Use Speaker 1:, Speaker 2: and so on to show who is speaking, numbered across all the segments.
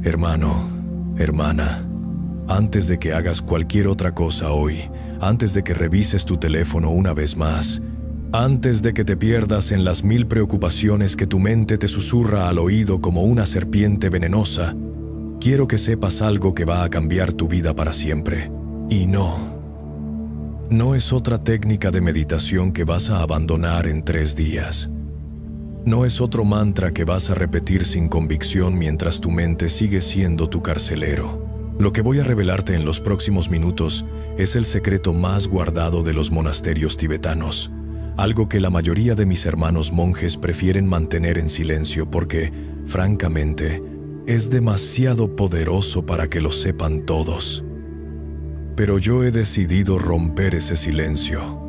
Speaker 1: Hermano, hermana, antes de que hagas cualquier otra cosa hoy, antes de que revises tu teléfono una vez más, antes de que te pierdas en las 1000 preocupaciones que tu mente te susurra al oído como una serpiente venenosa, quiero que sepas algo que va a cambiar tu vida para siempre. Y no es otra técnica de meditación que vas a abandonar en 3 días. No es otro mantra que vas a repetir sin convicción mientras tu mente sigue siendo tu carcelero. Lo que voy a revelarte en los próximos minutos es el secreto más guardado de los monasterios tibetanos, algo que la mayoría de mis hermanos monjes prefieren mantener en silencio porque, francamente, es demasiado poderoso para que lo sepan todos. Pero yo he decidido romper ese silencio.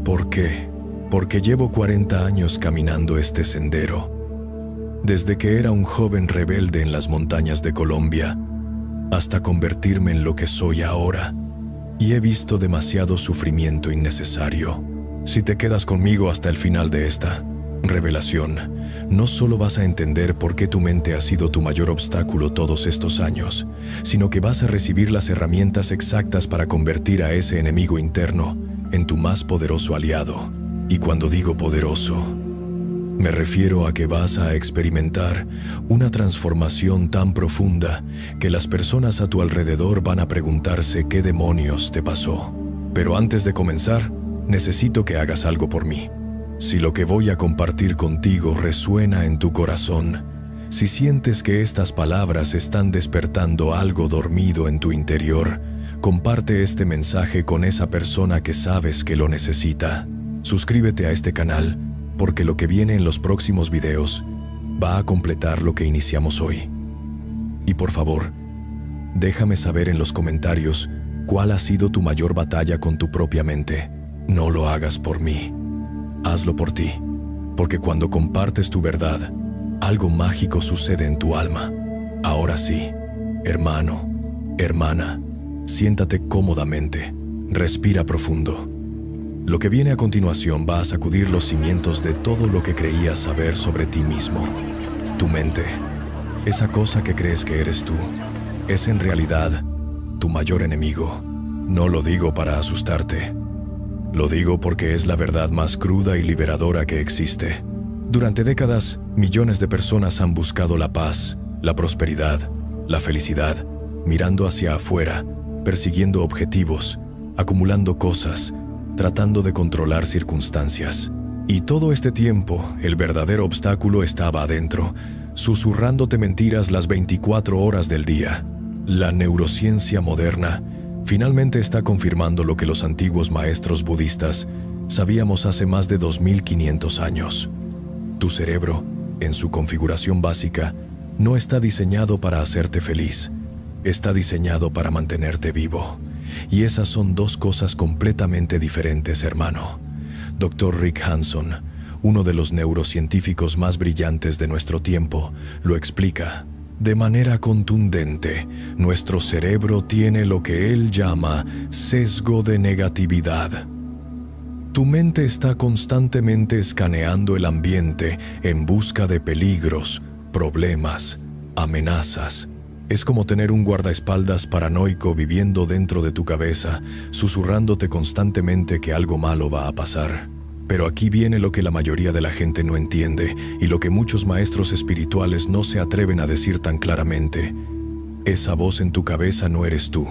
Speaker 1: ¿Por qué? Porque llevo 40 años caminando este sendero, desde que era un joven rebelde en las montañas de Colombia, hasta convertirme en lo que soy ahora, y he visto demasiado sufrimiento innecesario. Si te quedas conmigo hasta el final de esta revelación, no solo vas a entender por qué tu mente ha sido tu mayor obstáculo todos estos años, sino que vas a recibir las herramientas exactas para convertir a ese enemigo interno en tu más poderoso aliado. Y cuando digo poderoso, me refiero a que vas a experimentar una transformación tan profunda que las personas a tu alrededor van a preguntarse qué demonios te pasó. Pero antes de comenzar, necesito que hagas algo por mí. Si lo que voy a compartir contigo resuena en tu corazón, si sientes que estas palabras están despertando algo dormido en tu interior, comparte este mensaje con esa persona que sabes que lo necesita. Suscríbete a este canal, porque lo que viene en los próximos videos va a completar lo que iniciamos hoy. Y por favor, déjame saber en los comentarios cuál ha sido tu mayor batalla con tu propia mente. No lo hagas por mí, hazlo por ti, porque cuando compartes tu verdad, algo mágico sucede en tu alma. Ahora sí, hermano, hermana, siéntate cómodamente, respira profundo. Lo que viene a continuación va a sacudir los cimientos de todo lo que creías saber sobre ti mismo. Tu mente, esa cosa que crees que eres tú, es en realidad tu mayor enemigo. No lo digo para asustarte. Lo digo porque es la verdad más cruda y liberadora que existe. Durante décadas, millones de personas han buscado la paz, la prosperidad, la felicidad, mirando hacia afuera, persiguiendo objetivos, acumulando cosas, tratando de controlar circunstancias. Y todo este tiempo, el verdadero obstáculo estaba adentro, susurrándote mentiras las 24 horas del día. La neurociencia moderna finalmente está confirmando lo que los antiguos maestros budistas sabíamos hace más de 2500 años. Tu cerebro, en su configuración básica, no está diseñado para hacerte feliz, está diseñado para mantenerte vivo. Y esas son dos cosas completamente diferentes, hermano. Dr. Rick Hanson, uno de los neurocientíficos más brillantes de nuestro tiempo, lo explica. De manera contundente, nuestro cerebro tiene lo que él llama sesgo de negatividad. Tu mente está constantemente escaneando el ambiente en busca de peligros, problemas, amenazas. Es como tener un guardaespaldas paranoico viviendo dentro de tu cabeza, susurrándote constantemente que algo malo va a pasar. Pero aquí viene lo que la mayoría de la gente no entiende y lo que muchos maestros espirituales no se atreven a decir tan claramente. Esa voz en tu cabeza no eres tú.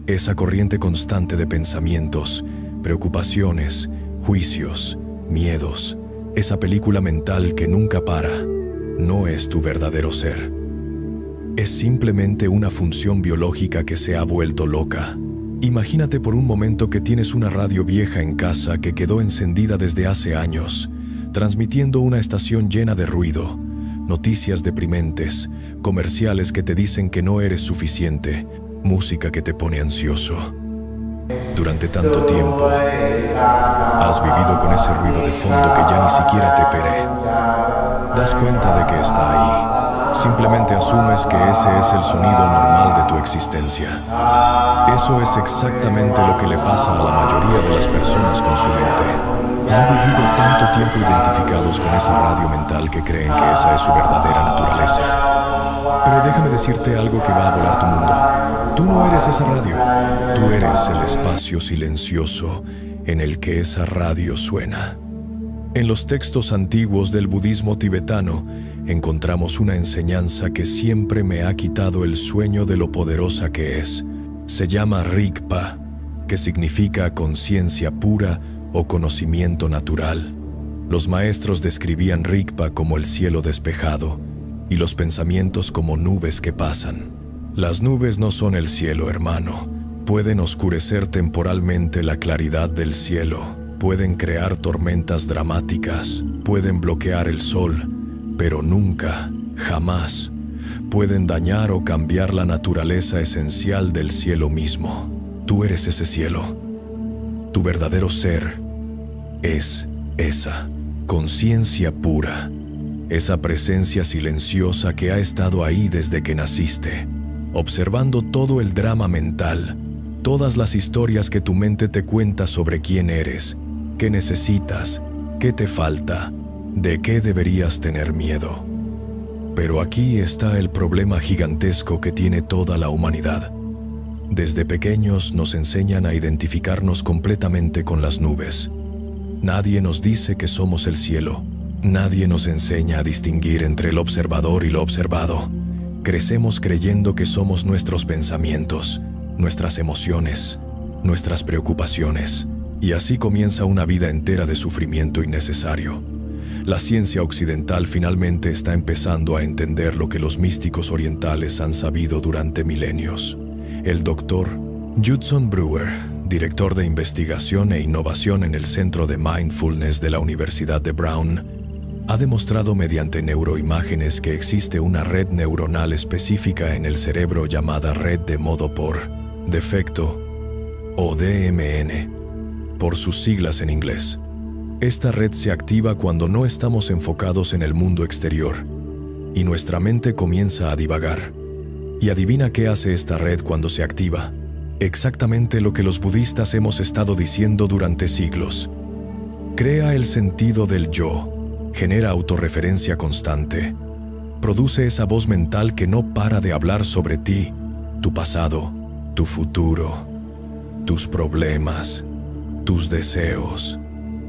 Speaker 1: Esa corriente constante de pensamientos, preocupaciones, juicios, miedos, esa película mental que nunca para, no es tu verdadero ser. Es simplemente una función biológica que se ha vuelto loca. Imagínate por un momento que tienes una radio vieja en casa que quedó encendida desde hace años, transmitiendo una estación llena de ruido, noticias deprimentes, comerciales que te dicen que no eres suficiente, música que te pone ansioso. Durante tanto tiempo, has vivido con ese ruido de fondo que ya ni siquiera te pere. Das cuenta de que está ahí. Simplemente asumes que ese es el sonido normal de tu existencia. Eso es exactamente lo que le pasa a la mayoría de las personas con su mente. Han vivido tanto tiempo identificados con esa radio mental que creen que esa es su verdadera naturaleza. Pero déjame decirte algo que va a volar tu mundo. Tú no eres esa radio. Tú eres el espacio silencioso en el que esa radio suena. En los textos antiguos del budismo tibetano encontramos una enseñanza que siempre me ha quitado el sueño de lo poderosa que es. Se llama Rigpa, que significa conciencia pura o conocimiento natural. Los maestros describían Rigpa como el cielo despejado y los pensamientos como nubes que pasan. Las nubes no son el cielo, hermano. Pueden oscurecer temporalmente la claridad del cielo, pueden crear tormentas dramáticas, pueden bloquear el sol, pero nunca, jamás, pueden dañar o cambiar la naturaleza esencial del cielo mismo. Tú eres ese cielo. Tu verdadero ser es esa conciencia pura, esa presencia silenciosa que ha estado ahí desde que naciste, observando todo el drama mental, todas las historias que tu mente te cuenta sobre quién eres, qué necesitas, qué te falta, de qué deberías tener miedo. Pero aquí está el problema gigantesco que tiene toda la humanidad. Desde pequeños nos enseñan a identificarnos completamente con las nubes. Nadie nos dice que somos el cielo. Nadie nos enseña a distinguir entre el observador y lo observado. Crecemos creyendo que somos nuestros pensamientos, nuestras emociones, nuestras preocupaciones, y así comienza una vida entera de sufrimiento innecesario. La ciencia occidental finalmente está empezando a entender lo que los místicos orientales han sabido durante milenios. El doctor Judson Brewer, director de investigación e innovación en el Centro de Mindfulness de la Universidad de Brown, ha demostrado mediante neuroimágenes que existe una red neuronal específica en el cerebro llamada red de modo por defecto, o DMN, por sus siglas en inglés. Esta red se activa cuando no estamos enfocados en el mundo exterior y nuestra mente comienza a divagar. Y adivina qué hace esta red cuando se activa. Exactamente lo que los budistas hemos estado diciendo durante siglos. Crea el sentido del yo, genera autorreferencia constante, produce esa voz mental que no para de hablar sobre ti, tu pasado, tu futuro, tus problemas, tus deseos.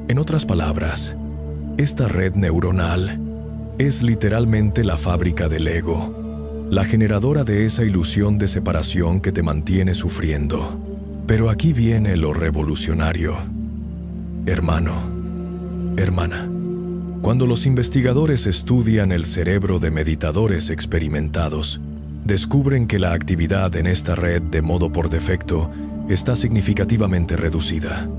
Speaker 1: En otras palabras, esta red neuronal es literalmente la fábrica del ego, la generadora de esa ilusión de separación que te mantiene sufriendo. Pero aquí viene lo revolucionario. Hermano, hermana, cuando los investigadores estudian el cerebro de meditadores experimentados, descubren que la actividad en esta red de modo por defecto está significativamente reducida.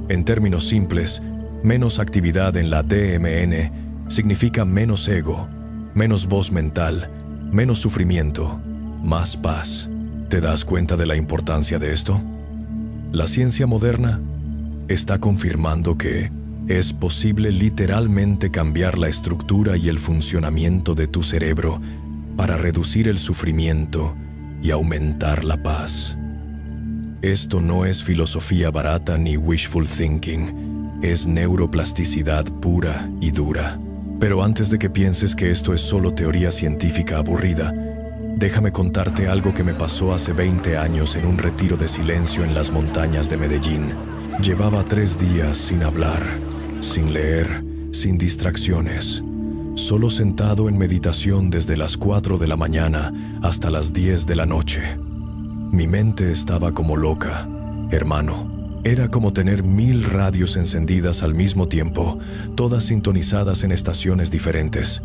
Speaker 1: En términos simples, menos actividad en la DMN significa menos ego, menos voz mental, menos sufrimiento, más paz. ¿Te das cuenta de la importancia de esto? La ciencia moderna está confirmando que es posible literalmente cambiar la estructura y el funcionamiento de tu cerebro para reducir el sufrimiento y aumentar la paz. Esto no es filosofía barata ni wishful thinking, es neuroplasticidad pura y dura. Pero antes de que pienses que esto es solo teoría científica aburrida, déjame contarte algo que me pasó hace 20 años en un retiro de silencio en las montañas de Medellín. Llevaba 3 días sin hablar, sin leer, sin distracciones, solo sentado en meditación desde las 4 de la mañana hasta las 10 de la noche. Mi mente estaba como loca, hermano. Era como tener 1000 radios encendidas al mismo tiempo, todas sintonizadas en estaciones diferentes.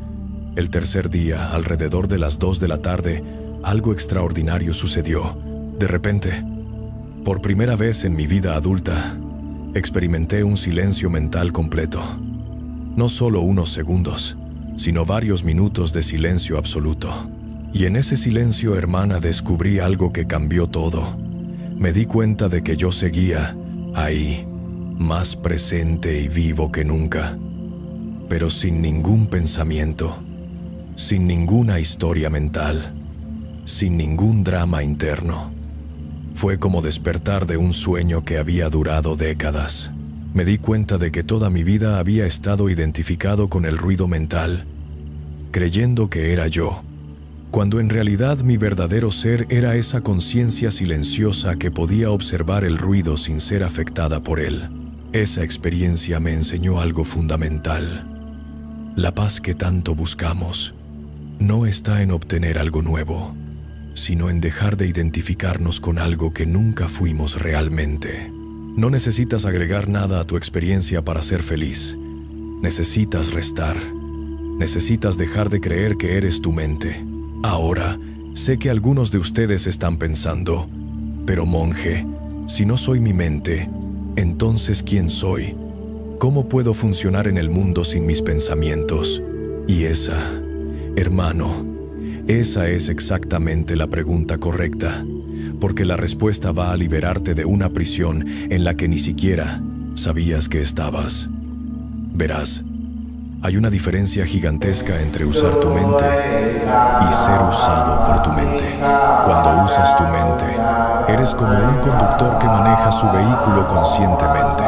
Speaker 1: El tercer día, alrededor de las 2 de la tarde, algo extraordinario sucedió. De repente, por primera vez en mi vida adulta, experimenté un silencio mental completo. No solo unos segundos, sino varios minutos de silencio absoluto. Y en ese silencio, hermana, descubrí algo que cambió todo. Me di cuenta de que yo seguía ahí, más presente y vivo que nunca, pero sin ningún pensamiento, sin ninguna historia mental, sin ningún drama interno. Fue como despertar de un sueño que había durado décadas. Me di cuenta de que toda mi vida había estado identificado con el ruido mental, creyendo que era yo, cuando en realidad mi verdadero ser era esa conciencia silenciosa que podía observar el ruido sin ser afectada por él. Esa experiencia me enseñó algo fundamental. La paz que tanto buscamos no está en obtener algo nuevo, sino en dejar de identificarnos con algo que nunca fuimos realmente. No necesitas agregar nada a tu experiencia para ser feliz. Necesitas restar. Necesitas dejar de creer que eres tu mente. Ahora, sé que algunos de ustedes están pensando, pero monje, si no soy mi mente, entonces ¿quién soy? ¿Cómo puedo funcionar en el mundo sin mis pensamientos? Y esa, hermano, esa es exactamente la pregunta correcta, porque la respuesta va a liberarte de una prisión en la que ni siquiera sabías que estabas. Verás, hay una diferencia gigantesca entre usar tu mente y ser usado por tu mente. Cuando usas tu mente, eres como un conductor que maneja su vehículo conscientemente,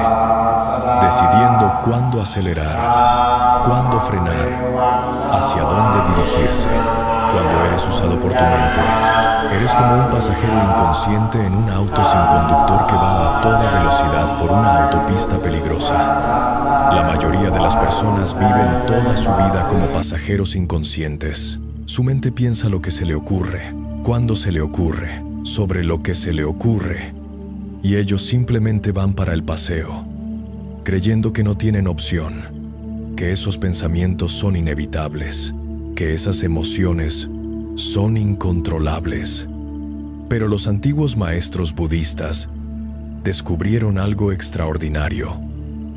Speaker 1: decidiendo cuándo acelerar, cuándo frenar, hacia dónde dirigirse. Cuando eres usado por tu mente, eres como un pasajero inconsciente en un auto sin conductor que va a toda velocidad por una autopista peligrosa. La mayoría de las personas viven toda su vida como pasajeros inconscientes. Su mente piensa lo que se le ocurre, cuando se le ocurre, sobre lo que se le ocurre, y ellos simplemente van para el paseo, creyendo que no tienen opción, que esos pensamientos son inevitables, que esas emociones son incontrolables. Pero los antiguos maestros budistas descubrieron algo extraordinario.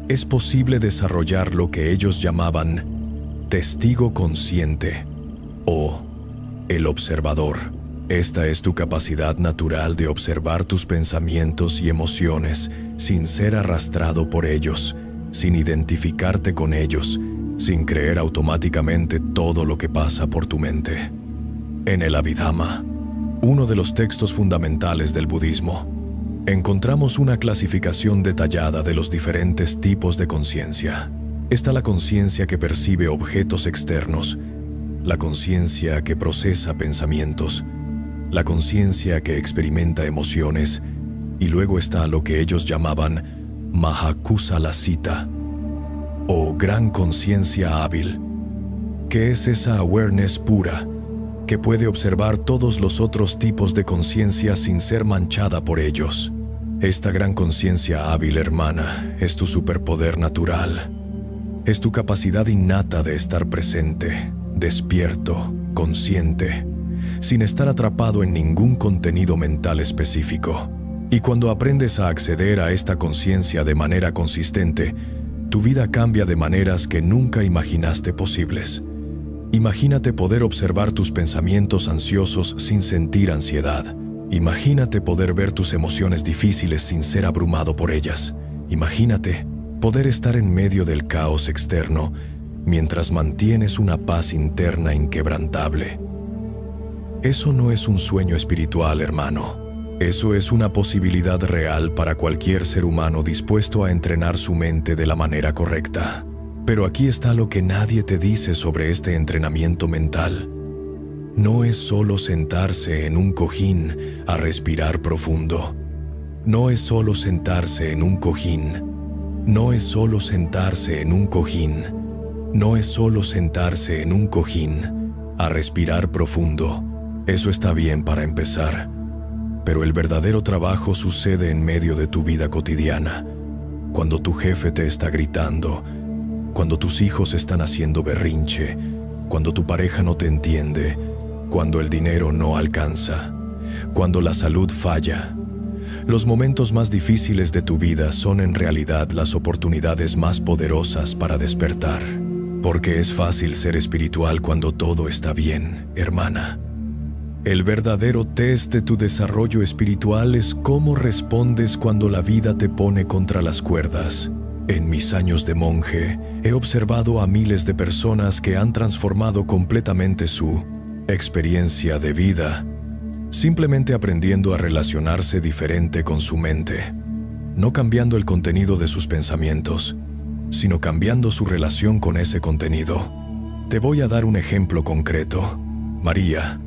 Speaker 1: Es posible desarrollar lo que ellos llamaban testigo consciente o el observador. Esta es tu capacidad natural de observar tus pensamientos y emociones sin ser arrastrado por ellos, sin identificarte con ellos, sin creer automáticamente todo lo que pasa por tu mente. En el Abhidhamma, uno de los textos fundamentales del budismo, encontramos una clasificación detallada de los diferentes tipos de conciencia. Está la conciencia que percibe objetos externos, la conciencia que procesa pensamientos, la conciencia que experimenta emociones, y luego está lo que ellos llamaban Mahakusalasita, o gran conciencia hábil, que es esa awareness pura que puede observar todos los otros tipos de conciencia sin ser manchada por ellos. Esta gran conciencia hábil, hermana, es tu superpoder natural. Es tu capacidad innata de estar presente, despierto, consciente, sin estar atrapado en ningún contenido mental específico. Y cuando aprendes a acceder a esta conciencia de manera consistente, tu vida cambia de maneras que nunca imaginaste posibles. Imagínate poder observar tus pensamientos ansiosos sin sentir ansiedad. Imagínate poder ver tus emociones difíciles sin ser abrumado por ellas. Imagínate poder estar en medio del caos externo mientras mantienes una paz interna inquebrantable. Eso no es un sueño espiritual, hermano. Eso es una posibilidad real para cualquier ser humano dispuesto a entrenar su mente de la manera correcta. Pero aquí está lo que nadie te dice sobre este entrenamiento mental. No es solo sentarse en un cojín a respirar profundo. No es solo sentarse en un cojín. No es solo sentarse en un cojín. No es solo sentarse en un cojín a respirar profundo. Eso está bien para empezar. Pero el verdadero trabajo sucede en medio de tu vida cotidiana, cuando tu jefe te está gritando, cuando tus hijos están haciendo berrinche, cuando tu pareja no te entiende, cuando el dinero no alcanza, cuando la salud falla. Los momentos más difíciles de tu vida son en realidad las oportunidades más poderosas para despertar. Porque es fácil ser espiritual cuando todo está bien, hermana. El verdadero test de tu desarrollo espiritual es cómo respondes cuando la vida te pone contra las cuerdas. En mis años de monje, he observado a miles de personas que han transformado completamente su experiencia de vida, simplemente aprendiendo a relacionarse diferente con su mente, no cambiando el contenido de sus pensamientos, sino cambiando su relación con ese contenido. Te voy a dar un ejemplo concreto. María,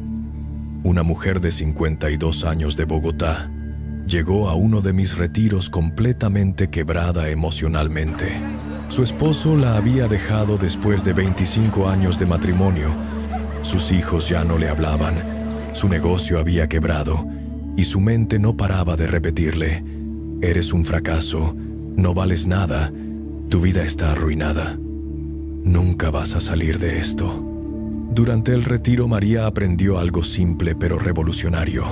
Speaker 1: una mujer de 52 años de Bogotá, llegó a uno de mis retiros completamente quebrada emocionalmente. Su esposo la había dejado después de 25 años de matrimonio. Sus hijos ya no le hablaban, su negocio había quebrado y su mente no paraba de repetirle: eres un fracaso, no vales nada, tu vida está arruinada. Nunca vas a salir de esto. Durante el retiro, María aprendió algo simple pero revolucionario.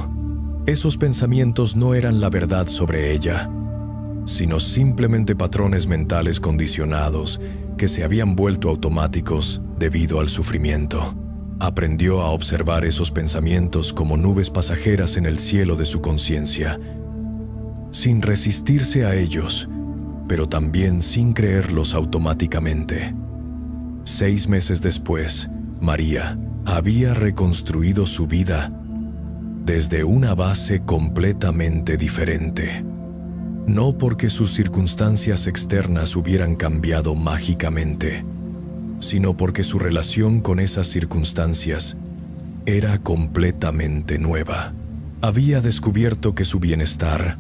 Speaker 1: Esos pensamientos no eran la verdad sobre ella, sino simplemente patrones mentales condicionados que se habían vuelto automáticos debido al sufrimiento. Aprendió a observar esos pensamientos como nubes pasajeras en el cielo de su conciencia, sin resistirse a ellos, pero también sin creerlos automáticamente. 6 meses después, María había reconstruido su vida desde una base completamente diferente. No porque sus circunstancias externas hubieran cambiado mágicamente, sino porque su relación con esas circunstancias era completamente nueva. Había descubierto que su bienestar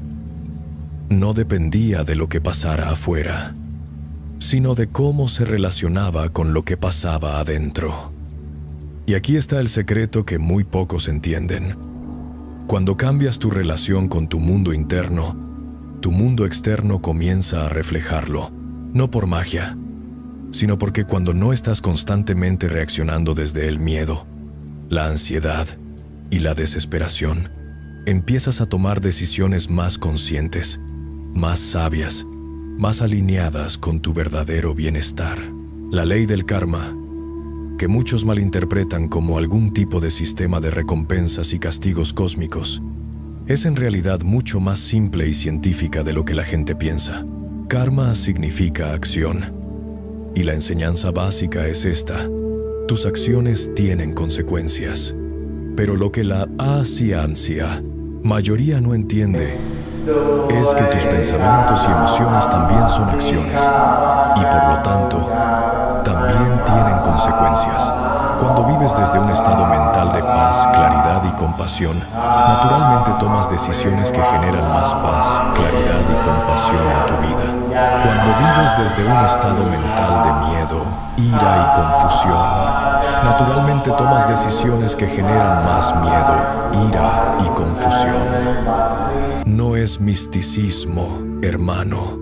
Speaker 1: no dependía de lo que pasara afuera, sino de cómo se relacionaba con lo que pasaba adentro. Y aquí está el secreto que muy pocos entienden. Cuando cambias tu relación con tu mundo interno, tu mundo externo comienza a reflejarlo, no por magia, sino porque cuando no estás constantemente reaccionando desde el miedo, la ansiedad y la desesperación, empiezas a tomar decisiones más conscientes, más sabias, más alineadas con tu verdadero bienestar. La ley del karma, que muchos malinterpretan como algún tipo de sistema de recompensas y castigos cósmicos, es en realidad mucho más simple y científica de lo que la gente piensa. Karma significa acción, y la enseñanza básica es esta: tus acciones tienen consecuencias. Pero lo que la ciencia mayoría no entiende es que tus pensamientos y emociones también son acciones, y por lo tanto, también tienen consecuencias. Cuando vives desde un estado mental de paz, claridad y compasión, naturalmente tomas decisiones que generan más paz, claridad y compasión en tu vida. Cuando vives desde un estado mental de miedo, ira y confusión, naturalmente tomas decisiones que generan más miedo, ira y confusión. No es misticismo, hermano,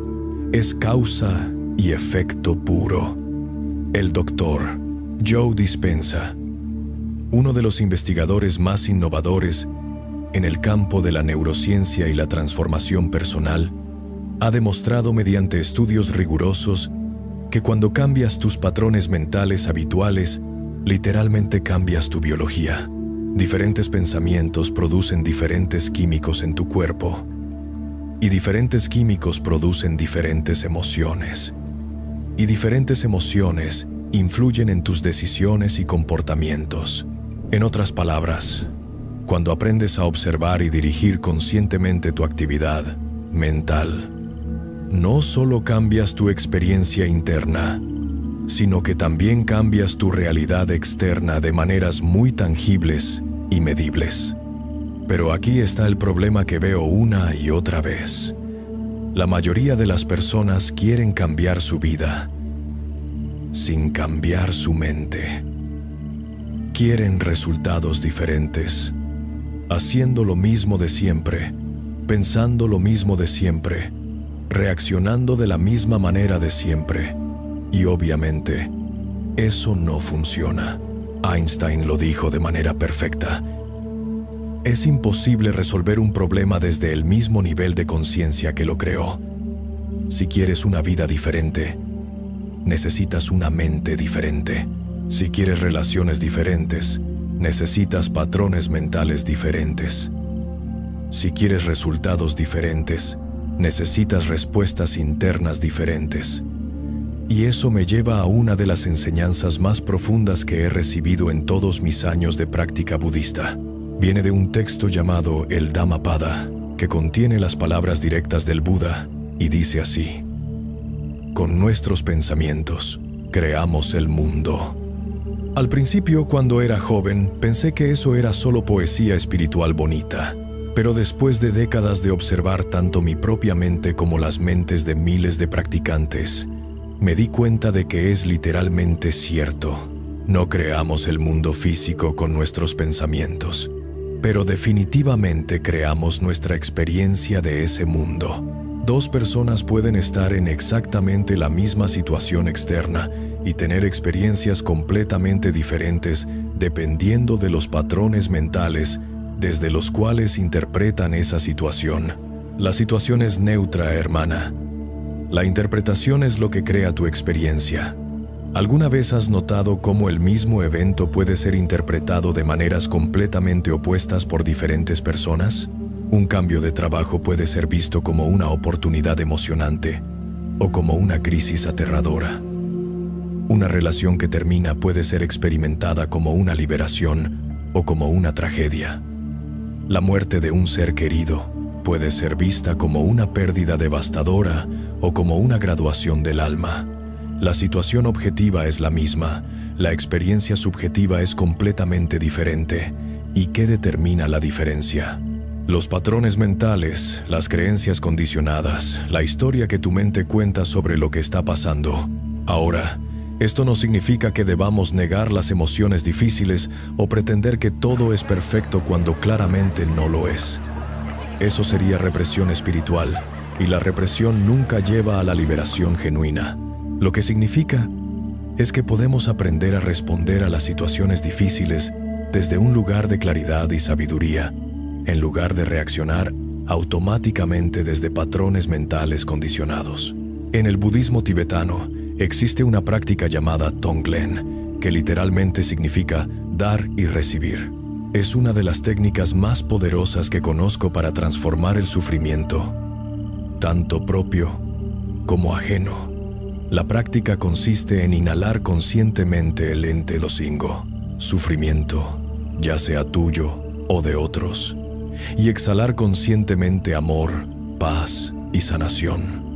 Speaker 1: es causa y efecto puro. El doctor Joe Dispenza, uno de los investigadores más innovadores en el campo de la neurociencia y la transformación personal, ha demostrado mediante estudios rigurosos que cuando cambias tus patrones mentales habituales, literalmente cambias tu biología. Diferentes pensamientos producen diferentes químicos en tu cuerpo, y diferentes químicos producen diferentes emociones, y diferentes emociones influyen en tus decisiones y comportamientos. En otras palabras, cuando aprendes a observar y dirigir conscientemente tu actividad mental, no solo cambias tu experiencia interna, sino que también cambias tu realidad externa de maneras muy tangibles y medibles. Pero aquí está el problema que veo una y otra vez. La mayoría de las personas quieren cambiar su vida sin cambiar su mente. Quieren resultados diferentes, haciendo lo mismo de siempre, pensando lo mismo de siempre, reaccionando de la misma manera de siempre. Y obviamente, eso no funciona. Einstein lo dijo de manera perfecta. Es imposible resolver un problema desde el mismo nivel de conciencia que lo creó. Si quieres una vida diferente, necesitas una mente diferente. Si quieres relaciones diferentes, necesitas patrones mentales diferentes. Si quieres resultados diferentes, necesitas respuestas internas diferentes. Y eso me lleva a una de las enseñanzas más profundas que he recibido en todos mis años de práctica budista. Viene de un texto llamado el Dhammapada, que contiene las palabras directas del Buda, y dice así: con nuestros pensamientos creamos el mundo. Al principio, cuando era joven, pensé que eso era solo poesía espiritual bonita. Pero después de décadas de observar tanto mi propia mente como las mentes de miles de practicantes, me di cuenta de que es literalmente cierto. No creamos el mundo físico con nuestros pensamientos, pero definitivamente creamos nuestra experiencia de ese mundo. Dos personas pueden estar en exactamente la misma situación externa y tener experiencias completamente diferentes dependiendo de los patrones mentales desde los cuales interpretan esa situación. La situación es neutra, hermana. La interpretación es lo que crea tu experiencia. ¿Alguna vez has notado cómo el mismo evento puede ser interpretado de maneras completamente opuestas por diferentes personas? Un cambio de trabajo puede ser visto como una oportunidad emocionante o como una crisis aterradora. Una relación que termina puede ser experimentada como una liberación o como una tragedia. La muerte de un ser querido puede ser vista como una pérdida devastadora o como una graduación del alma. La situación objetiva es la misma, la experiencia subjetiva es completamente diferente. ¿Y qué determina la diferencia? Los patrones mentales, las creencias condicionadas, la historia que tu mente cuenta sobre lo que está pasando. Ahora, esto no significa que debamos negar las emociones difíciles o pretender que todo es perfecto cuando claramente no lo es. Eso sería represión espiritual, y la represión nunca lleva a la liberación genuina. Lo que significa es que podemos aprender a responder a las situaciones difíciles desde un lugar de claridad y sabiduría, en lugar de reaccionar automáticamente desde patrones mentales condicionados. En el budismo tibetano, existe una práctica llamada Tonglen, que literalmente significa dar y recibir. Es una de las técnicas más poderosas que conozco para transformar el sufrimiento, tanto propio como ajeno. La práctica consiste en inhalar conscientemente el ente losingo, sufrimiento, ya sea tuyo o de otros, y exhalar conscientemente amor, paz y sanación.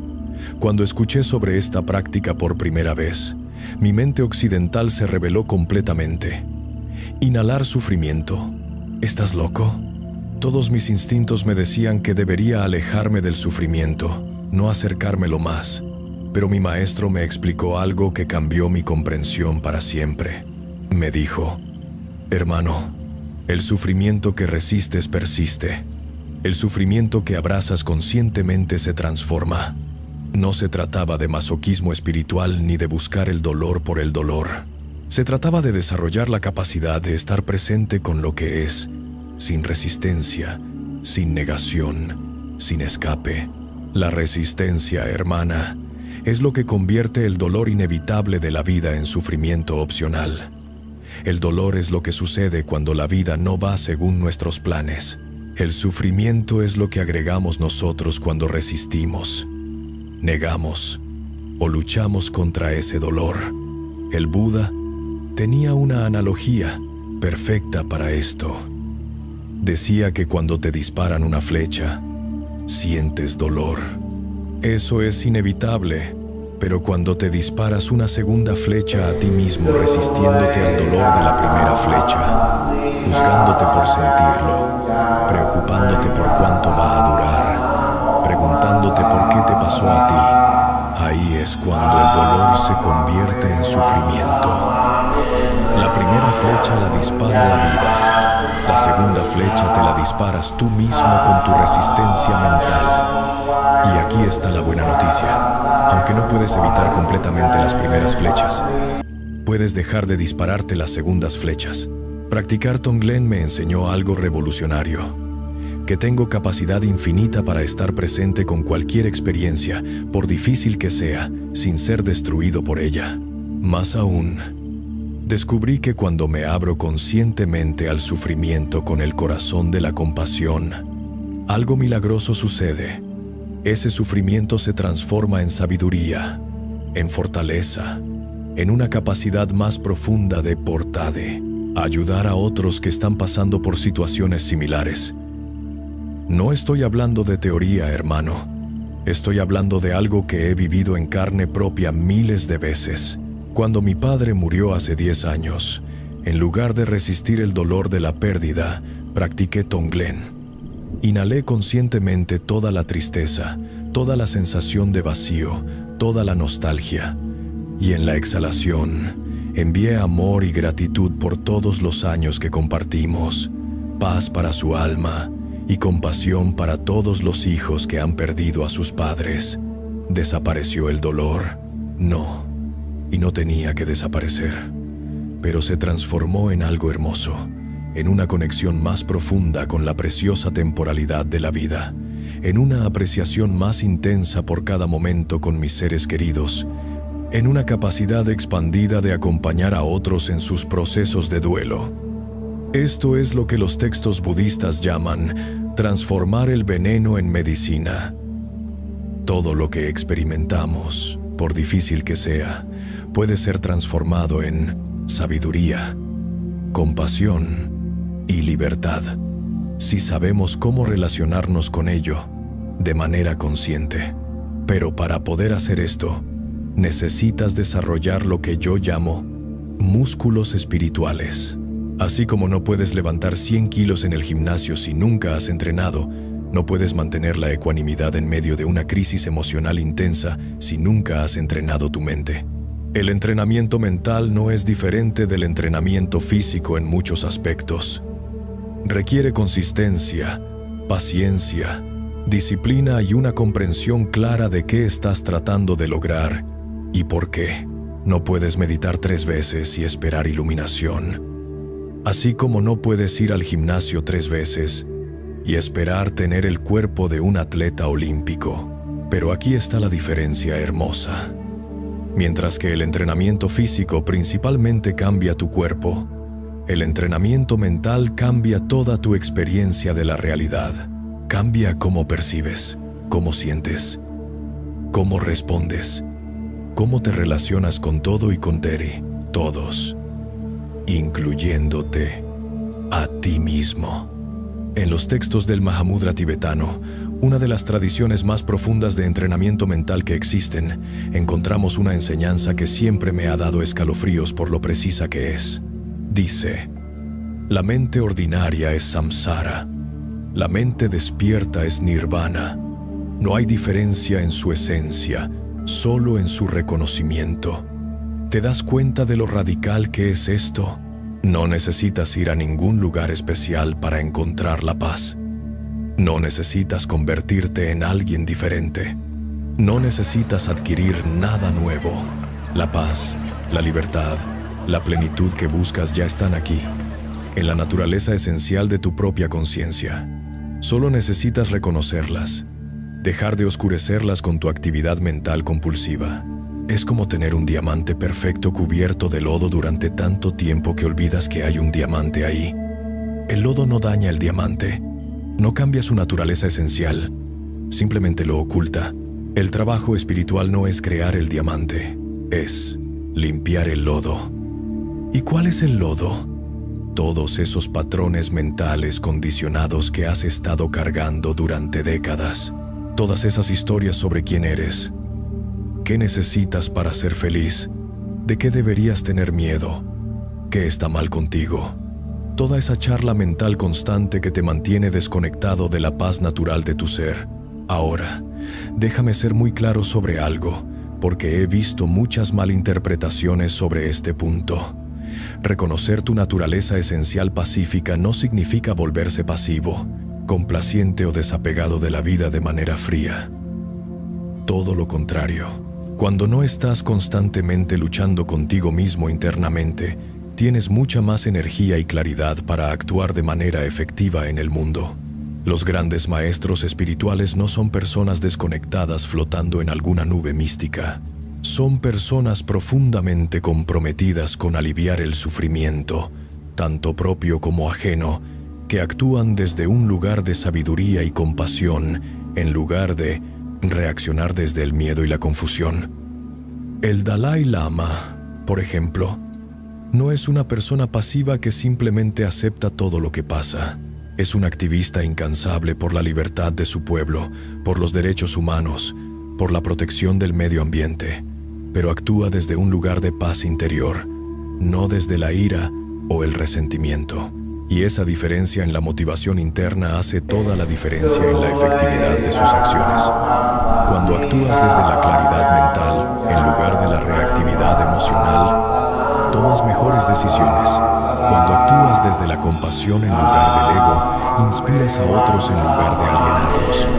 Speaker 1: Cuando escuché sobre esta práctica por primera vez, mi mente occidental se rebeló completamente. Inhalar sufrimiento. ¿Estás loco? Todos mis instintos me decían que debería alejarme del sufrimiento, no acercármelo más. Pero mi maestro me explicó algo que cambió mi comprensión para siempre. Me dijo: hermano, el sufrimiento que resistes persiste. El sufrimiento que abrazas conscientemente se transforma. No se trataba de masoquismo espiritual ni de buscar el dolor por el dolor. Se trataba de desarrollar la capacidad de estar presente con lo que es, sin resistencia, sin negación, sin escape. La resistencia, hermana, es lo que convierte el dolor inevitable de la vida en sufrimiento opcional. El dolor es lo que sucede cuando la vida no va según nuestros planes. El sufrimiento es lo que agregamos nosotros cuando resistimos, negamos o luchamos contra ese dolor. El Buda tenía una analogía perfecta para esto. Decía que cuando te disparan una flecha, sientes dolor. Eso es inevitable, pero cuando te disparas una segunda flecha a ti mismo resistiéndote al dolor de la primera flecha, juzgándote por sentirlo, preocupándote por cuánto va a durar, preguntándote por qué te pasó a ti, ahí es cuando el dolor se convierte en sufrimiento. La primera flecha la dispara la vida, la segunda flecha te la disparas tú mismo con tu resistencia mental. Y aquí está la buena noticia. Aunque no puedes evitar completamente las primeras flechas, puedes dejar de dispararte las segundas flechas. Practicar Tonglen me enseñó algo revolucionario: que tengo capacidad infinita para estar presente con cualquier experiencia, por difícil que sea, sin ser destruido por ella. Más aún, descubrí que cuando me abro conscientemente al sufrimiento con el corazón de la compasión, algo milagroso sucede. Ese sufrimiento se transforma en sabiduría, en fortaleza, en una capacidad más profunda de portade, ayudar a otros que están pasando por situaciones similares. No estoy hablando de teoría, hermano. Estoy hablando de algo que he vivido en carne propia miles de veces. Cuando mi padre murió hace 10 años, En lugar de resistir el dolor de la pérdida, practiqué Tonglen. Inhalé conscientemente toda la tristeza, toda la sensación de vacío, toda la nostalgia. Y en la exhalación, envié amor y gratitud por todos los años que compartimos, paz para su alma y compasión para todos los hijos que han perdido a sus padres. ¿Desapareció el dolor? No, y no tenía que desaparecer. Pero se transformó en algo hermoso, en una conexión más profunda con la preciosa temporalidad de la vida, en una apreciación más intensa por cada momento con mis seres queridos, en una capacidad expandida de acompañar a otros en sus procesos de duelo. Esto es lo que los textos budistas llaman transformar el veneno en medicina. Todo lo que experimentamos, por difícil que sea, puede ser transformado en sabiduría, compasión y libertad, si sabemos cómo relacionarnos con ello de manera consciente. Pero para poder hacer esto, necesitas desarrollar lo que yo llamo músculos espirituales. Así como no puedes levantar 100 kilos en el gimnasio si nunca has entrenado, no puedes mantener la ecuanimidad en medio de una crisis emocional intensa si nunca has entrenado tu mente. El entrenamiento mental no es diferente del entrenamiento físico en muchos aspectos. Requiere consistencia, paciencia, disciplina y una comprensión clara de qué estás tratando de lograr y por qué. No puedes meditar 3 veces y esperar iluminación. Así como no puedes ir al gimnasio 3 veces y esperar tener el cuerpo de un atleta olímpico. Pero aquí está la diferencia hermosa. Mientras que el entrenamiento físico principalmente cambia tu cuerpo, el entrenamiento mental cambia toda tu experiencia de la realidad. Cambia cómo percibes, cómo sientes, cómo respondes, cómo te relacionas con todo y con todos, incluyéndote a ti mismo. En los textos del Mahamudra tibetano, una de las tradiciones más profundas de entrenamiento mental que existen, encontramos una enseñanza que siempre me ha dado escalofríos por lo precisa que es. Dice: la mente ordinaria es samsara, la mente despierta es nirvana. No hay diferencia en su esencia, solo en su reconocimiento. ¿Te das cuenta de lo radical que es esto? No necesitas ir a ningún lugar especial para encontrar la paz. No necesitas convertirte en alguien diferente. No necesitas adquirir nada nuevo. La paz, la libertad, la plenitud que buscas ya están aquí, en la naturaleza esencial de tu propia conciencia. Solo necesitas reconocerlas, dejar de oscurecerlas con tu actividad mental compulsiva. Es como tener un diamante perfecto cubierto de lodo durante tanto tiempo que olvidas que hay un diamante ahí. El lodo no daña el diamante, no cambia su naturaleza esencial, simplemente lo oculta. El trabajo espiritual no es crear el diamante, es limpiar el lodo. ¿Y cuál es el lodo? Todos esos patrones mentales condicionados que has estado cargando durante décadas. Todas esas historias sobre quién eres. ¿Qué necesitas para ser feliz? ¿De qué deberías tener miedo? ¿Qué está mal contigo? Toda esa charla mental constante que te mantiene desconectado de la paz natural de tu ser. Ahora, déjame ser muy claro sobre algo, porque he visto muchas malinterpretaciones sobre este punto. Reconocer tu naturaleza esencial pacífica no significa volverse pasivo, complaciente o desapegado de la vida de manera fría. Todo lo contrario. Cuando no estás constantemente luchando contigo mismo internamente, tienes mucha más energía y claridad para actuar de manera efectiva en el mundo. Los grandes maestros espirituales no son personas desconectadas flotando en alguna nube mística. Son personas profundamente comprometidas con aliviar el sufrimiento, tanto propio como ajeno, que actúan desde un lugar de sabiduría y compasión, en lugar de reaccionar desde el miedo y la confusión. El Dalai Lama, por ejemplo, no es una persona pasiva que simplemente acepta todo lo que pasa. Es un activista incansable por la libertad de su pueblo, por los derechos humanos, por la protección del medio ambiente, pero actúa desde un lugar de paz interior, no desde la ira o el resentimiento. Y esa diferencia en la motivación interna hace toda la diferencia en la efectividad de sus acciones. Cuando actúas desde la claridad mental en lugar de la reactividad emocional, tomas mejores decisiones. Cuando actúas desde la compasión en lugar del ego, inspiras a otros en lugar de alienarlos.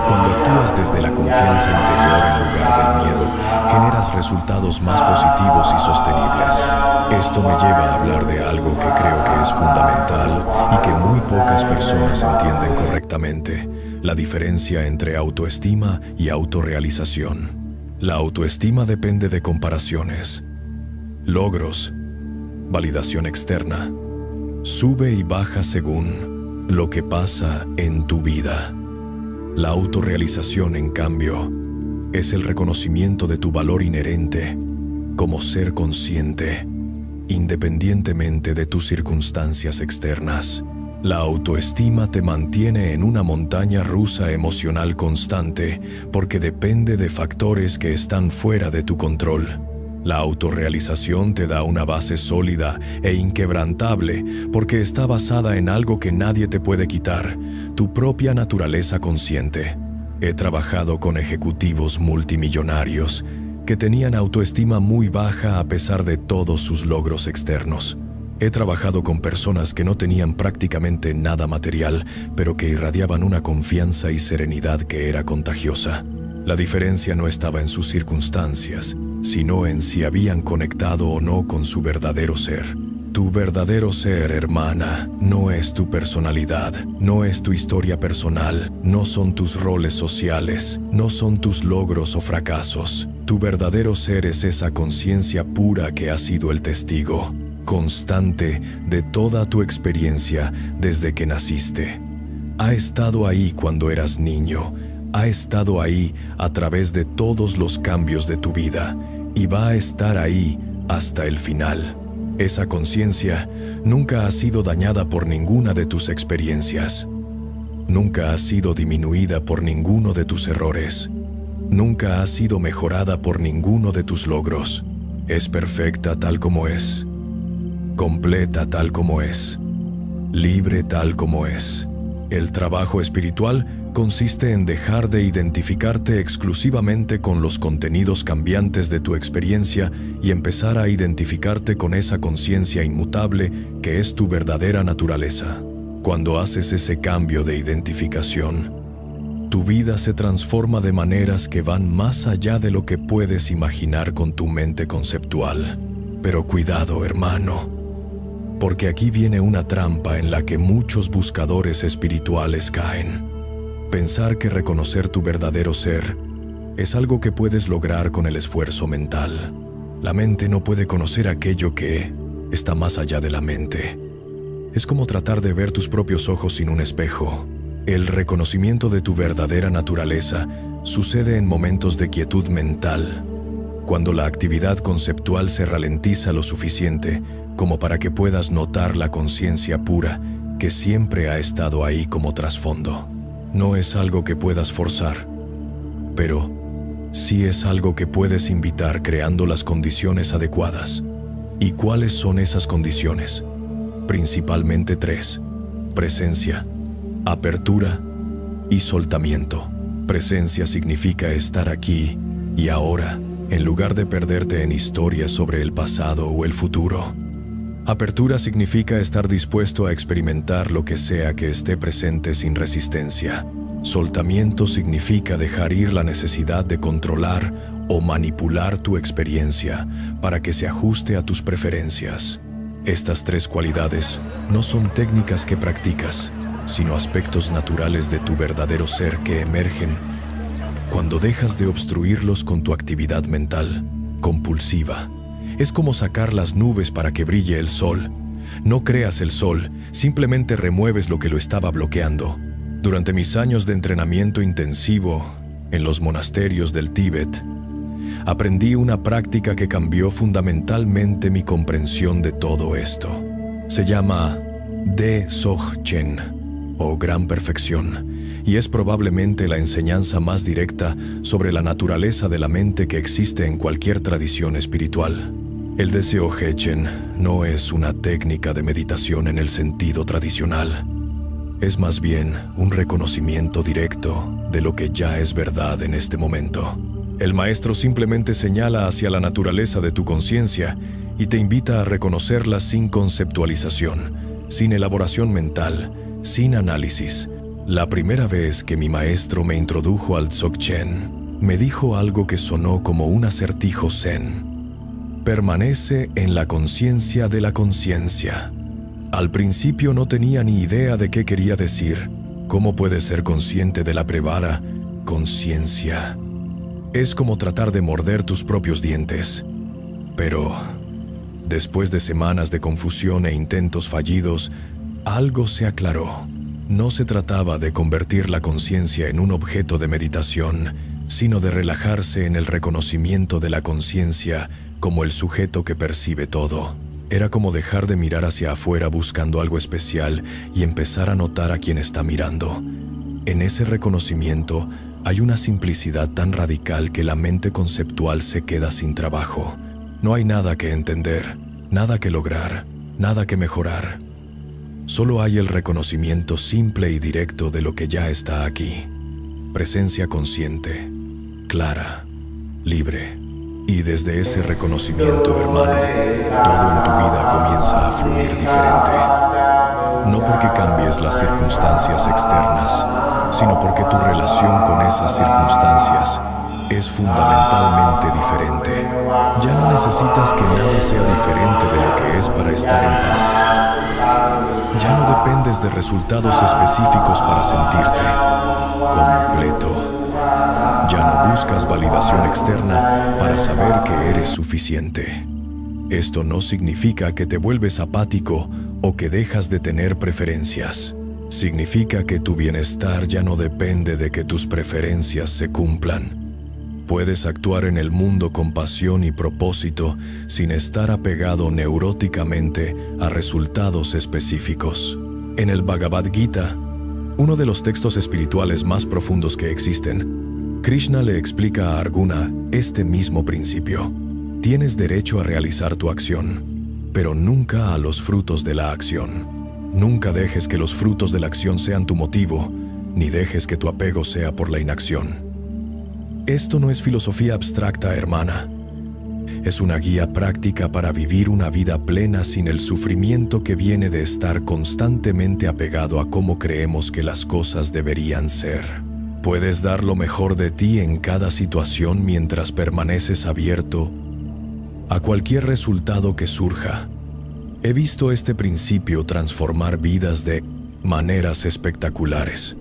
Speaker 1: Cuando actúas desde la confianza interior en lugar del miedo, generas resultados más positivos y sostenibles. Esto me lleva a hablar de algo que creo que es fundamental y que muy pocas personas entienden correctamente: la diferencia entre autoestima y autorrealización. La autoestima depende de comparaciones, logros, validación externa. Sube y baja según lo que pasa en tu vida. La autorrealización, en cambio, es el reconocimiento de tu valor inherente como ser consciente, independientemente de tus circunstancias externas. La autoestima te mantiene en una montaña rusa emocional constante porque depende de factores que están fuera de tu control. La autorrealización te da una base sólida e inquebrantable porque está basada en algo que nadie te puede quitar: tu propia naturaleza consciente. He trabajado con ejecutivos multimillonarios que tenían autoestima muy baja a pesar de todos sus logros externos. He trabajado con personas que no tenían prácticamente nada material, pero que irradiaban una confianza y serenidad que era contagiosa. La diferencia no estaba en sus circunstancias, sino en si habían conectado o no con su verdadero ser. Tu verdadero ser, hermana, no es tu personalidad, no es tu historia personal, no son tus roles sociales, no son tus logros o fracasos. Tu verdadero ser es esa conciencia pura que ha sido el testigo constante de toda tu experiencia desde que naciste. Ha estado ahí cuando eras niño, ha estado ahí a través de todos los cambios de tu vida y va a estar ahí hasta el final. Esa conciencia nunca ha sido dañada por ninguna de tus experiencias. Nunca ha sido disminuida por ninguno de tus errores. Nunca ha sido mejorada por ninguno de tus logros. Es perfecta tal como es, completa tal como es, libre tal como es. El trabajo espiritual consiste en dejar de identificarte exclusivamente con los contenidos cambiantes de tu experiencia y empezar a identificarte con esa conciencia inmutable que es tu verdadera naturaleza. Cuando haces ese cambio de identificación, tu vida se transforma de maneras que van más allá de lo que puedes imaginar con tu mente conceptual. Pero cuidado, hermano, porque aquí viene una trampa en la que muchos buscadores espirituales caen. Pensar que reconocer tu verdadero ser es algo que puedes lograr con el esfuerzo mental. La mente no puede conocer aquello que está más allá de la mente. Es como tratar de ver tus propios ojos sin un espejo. El reconocimiento de tu verdadera naturaleza sucede en momentos de quietud mental, cuando la actividad conceptual se ralentiza lo suficiente como para que puedas notar la conciencia pura que siempre ha estado ahí como trasfondo. No es algo que puedas forzar, pero sí es algo que puedes invitar creando las condiciones adecuadas. ¿Y cuáles son esas condiciones? Principalmente 3: presencia, apertura y soltamiento. Presencia significa estar aquí y ahora, en lugar de perderte en historias sobre el pasado o el futuro. Apertura significa estar dispuesto a experimentar lo que sea que esté presente sin resistencia. Soltamiento significa dejar ir la necesidad de controlar o manipular tu experiencia para que se ajuste a tus preferencias. Estas 3 cualidades no son técnicas que practicas, sino aspectos naturales de tu verdadero ser que emergen cuando dejas de obstruirlos con tu actividad mental compulsiva. Es como sacar las nubes para que brille el sol. No creas el sol, simplemente remueves lo que lo estaba bloqueando. Durante mis años de entrenamiento intensivo en los monasterios del Tíbet, aprendí una práctica que cambió fundamentalmente mi comprensión de todo esto. Se llama De-Dzogchen, o Gran Perfección, y es probablemente la enseñanza más directa sobre la naturaleza de la mente que existe en cualquier tradición espiritual. El deseo Hechen no es una técnica de meditación en el sentido tradicional. Es más bien un reconocimiento directo de lo que ya es verdad en este momento. El maestro simplemente señala hacia la naturaleza de tu conciencia y te invita a reconocerla sin conceptualización, sin elaboración mental, sin análisis. La primera vez que mi maestro me introdujo al Dzogchen, me dijo algo que sonó como un acertijo zen. Permanece en la conciencia de la conciencia. Al principio no tenía ni idea de qué quería decir. ¿Cómo puedes ser consciente de la prevara conciencia? Es como tratar de morder tus propios dientes. Pero, después de semanas de confusión e intentos fallidos, algo se aclaró. No se trataba de convertir la conciencia en un objeto de meditación, sino de relajarse en el reconocimiento de la conciencia como el sujeto que percibe todo. Era como dejar de mirar hacia afuera buscando algo especial y empezar a notar a quien está mirando. En ese reconocimiento hay una simplicidad tan radical que la mente conceptual se queda sin trabajo. No hay nada que entender, nada que lograr, nada que mejorar. Solo hay el reconocimiento simple y directo de lo que ya está aquí. Presencia consciente, clara, libre. Y desde ese reconocimiento, hermano, todo en tu vida comienza a fluir diferente. No porque cambies las circunstancias externas, sino porque tu relación con esas circunstancias es fundamentalmente diferente. Ya no necesitas que nada sea diferente de lo que es para estar en paz. Ya no dependes de resultados específicos para sentirte completo. Ya no buscas validación externa para saber que eres suficiente. Esto no significa que te vuelves apático o que dejas de tener preferencias. Significa que tu bienestar ya no depende de que tus preferencias se cumplan. Puedes actuar en el mundo con pasión y propósito sin estar apegado neuróticamente a resultados específicos. En el Bhagavad Gita, uno de los textos espirituales más profundos que existen, Krishna le explica a Arjuna este mismo principio. Tienes derecho a realizar tu acción, pero nunca a los frutos de la acción. Nunca dejes que los frutos de la acción sean tu motivo, ni dejes que tu apego sea por la inacción. Esto no es filosofía abstracta, hermana. Es una guía práctica para vivir una vida plena sin el sufrimiento que viene de estar constantemente apegado a cómo creemos que las cosas deberían ser. Puedes dar lo mejor de ti en cada situación mientras permaneces abierto a cualquier resultado que surja. He visto este principio transformar vidas de maneras espectaculares.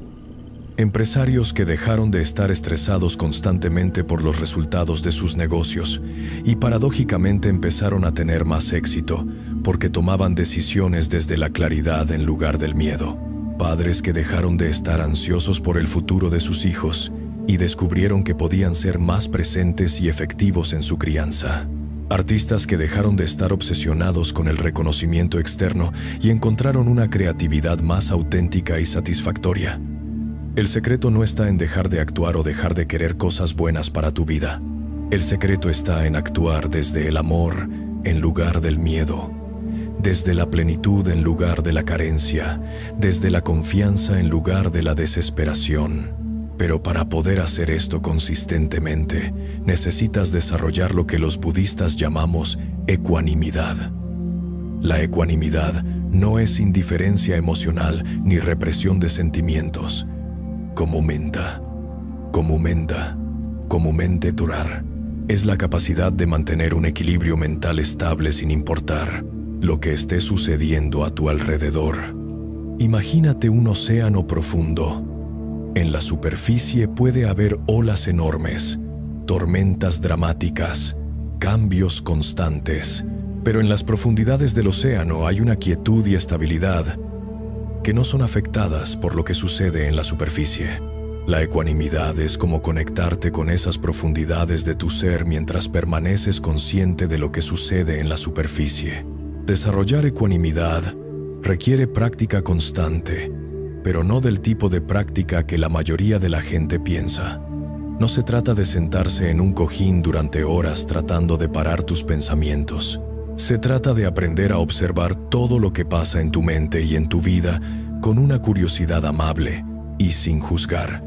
Speaker 1: Empresarios que dejaron de estar estresados constantemente por los resultados de sus negocios y paradójicamente empezaron a tener más éxito porque tomaban decisiones desde la claridad en lugar del miedo. Padres que dejaron de estar ansiosos por el futuro de sus hijos y descubrieron que podían ser más presentes y efectivos en su crianza. Artistas que dejaron de estar obsesionados con el reconocimiento externo y encontraron una creatividad más auténtica y satisfactoria. El secreto no está en dejar de actuar o dejar de querer cosas buenas para tu vida. El secreto está en actuar desde el amor en lugar del miedo, desde la plenitud en lugar de la carencia, desde la confianza en lugar de la desesperación. Pero para poder hacer esto consistentemente, necesitas desarrollar lo que los budistas llamamos ecuanimidad. La ecuanimidad no es indiferencia emocional ni represión de sentimientos. Comúmente durar, es la capacidad de mantener un equilibrio mental estable sin importar lo que esté sucediendo a tu alrededor. Imagínate un océano profundo. En la superficie puede haber olas enormes, tormentas dramáticas, cambios constantes, pero en las profundidades del océano hay una quietud y estabilidad que no son afectadas por lo que sucede en la superficie. La ecuanimidad es como conectarte con esas profundidades de tu ser mientras permaneces consciente de lo que sucede en la superficie. Desarrollar ecuanimidad requiere práctica constante, pero no del tipo de práctica que la mayoría de la gente piensa. No se trata de sentarse en un cojín durante horas tratando de parar tus pensamientos. Se trata de aprender a observar todo lo que pasa en tu mente y en tu vida con una curiosidad amable y sin juzgar.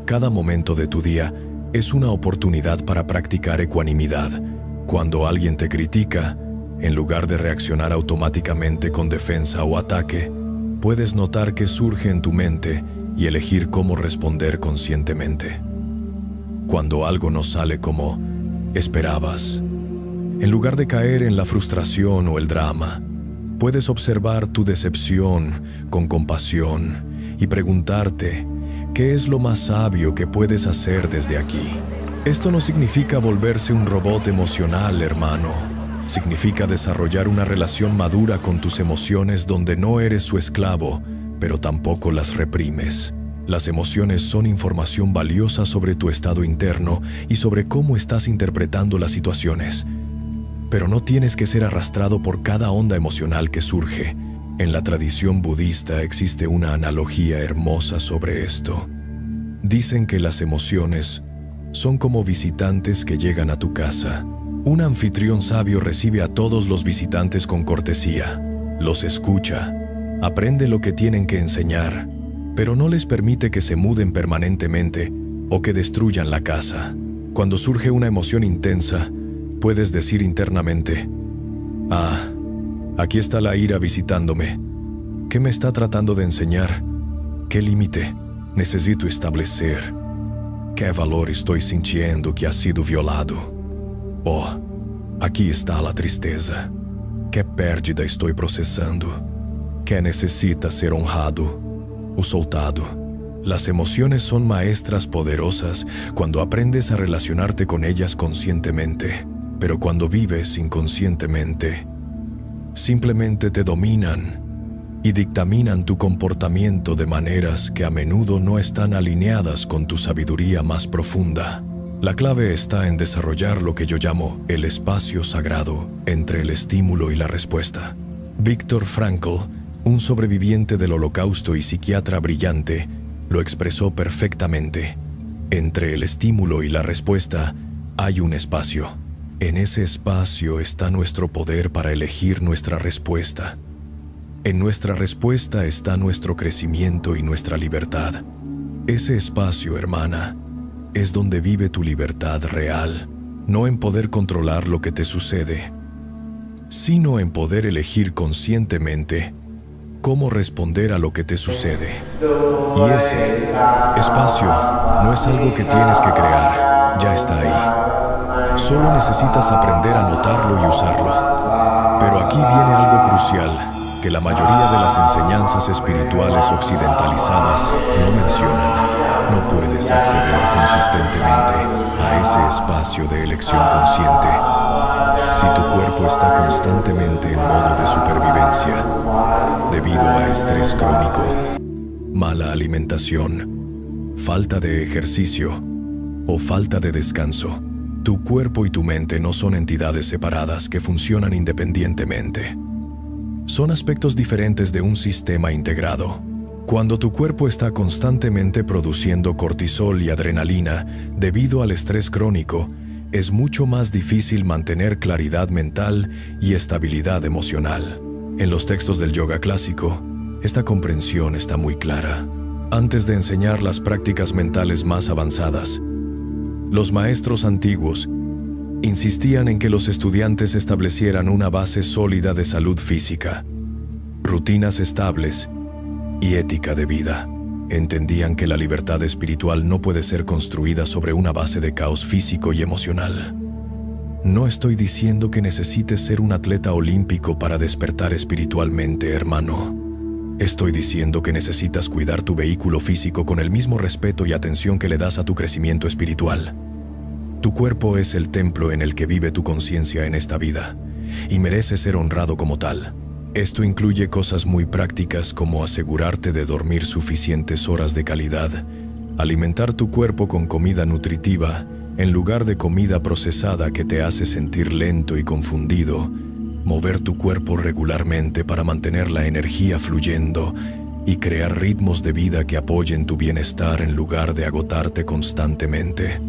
Speaker 1: Cada momento de tu día es una oportunidad para practicar ecuanimidad. Cuando alguien te critica, en lugar de reaccionar automáticamente con defensa o ataque, puedes notar que surge en tu mente y elegir cómo responder conscientemente. Cuando algo no sale como esperabas, en lugar de caer en la frustración o el drama, puedes observar tu decepción con compasión y preguntarte qué es lo más sabio que puedes hacer desde aquí. Esto no significa volverse un robot emocional, hermano. Significa desarrollar una relación madura con tus emociones donde no eres su esclavo, pero tampoco las reprimes. Las emociones son información valiosa sobre tu estado interno y sobre cómo estás interpretando las situaciones. Pero no tienes que ser arrastrado por cada onda emocional que surge. En la tradición budista existe una analogía hermosa sobre esto. Dicen que las emociones son como visitantes que llegan a tu casa. Un anfitrión sabio recibe a todos los visitantes con cortesía, los escucha, aprende lo que tienen que enseñar, pero no les permite que se muden permanentemente o que destruyan la casa. Cuando surge una emoción intensa, puedes decir internamente: «Ah, aquí está la ira visitándome. ¿Qué me está tratando de enseñar? ¿Qué límite necesito establecer? ¿Qué valor estoy sintiendo que ha sido violado? Oh, aquí está la tristeza. ¿Qué pérdida estoy procesando? ¿Qué necesita ser honrado o soltado?» Las emociones son maestras poderosas cuando aprendes a relacionarte con ellas conscientemente, pero cuando vives inconscientemente, simplemente te dominan y dictaminan tu comportamiento de maneras que a menudo no están alineadas con tu sabiduría más profunda. La clave está en desarrollar lo que yo llamo el espacio sagrado entre el estímulo y la respuesta. Viktor Frankl, un sobreviviente del Holocausto y psiquiatra brillante, lo expresó perfectamente. Entre el estímulo y la respuesta hay un espacio. En ese espacio está nuestro poder para elegir nuestra respuesta. En nuestra respuesta está nuestro crecimiento y nuestra libertad. Ese espacio, hermana, es donde vive tu libertad real, no en poder controlar lo que te sucede, sino en poder elegir conscientemente cómo responder a lo que te sucede. Y ese espacio no es algo que tienes que crear, ya está ahí. Solo necesitas aprender a notarlo y usarlo. Pero aquí viene algo crucial que la mayoría de las enseñanzas espirituales occidentalizadas no mencionan. No puedes acceder consistentemente a ese espacio de elección consciente si tu cuerpo está constantemente en modo de supervivencia debido a estrés crónico, mala alimentación, falta de ejercicio o falta de descanso. Tu cuerpo y tu mente no son entidades separadas que funcionan independientemente. Son aspectos diferentes de un sistema integrado. Cuando tu cuerpo está constantemente produciendo cortisol y adrenalina debido al estrés crónico, es mucho más difícil mantener claridad mental y estabilidad emocional. En los textos del yoga clásico, esta comprensión está muy clara. Antes de enseñar las prácticas mentales más avanzadas, los maestros antiguos insistían en que los estudiantes establecieran una base sólida de salud física, rutinas estables y ética de vida. Entendían que la libertad espiritual no puede ser construida sobre una base de caos físico y emocional. No estoy diciendo que necesites ser un atleta olímpico para despertar espiritualmente, hermano. Estoy diciendo que necesitas cuidar tu vehículo físico con el mismo respeto y atención que le das a tu crecimiento espiritual. Tu cuerpo es el templo en el que vive tu conciencia en esta vida, y merece ser honrado como tal. Esto incluye cosas muy prácticas como asegurarte de dormir suficientes horas de calidad, alimentar tu cuerpo con comida nutritiva en lugar de comida procesada que te hace sentir lento y confundido, mover tu cuerpo regularmente para mantener la energía fluyendo y crear ritmos de vida que apoyen tu bienestar en lugar de agotarte constantemente.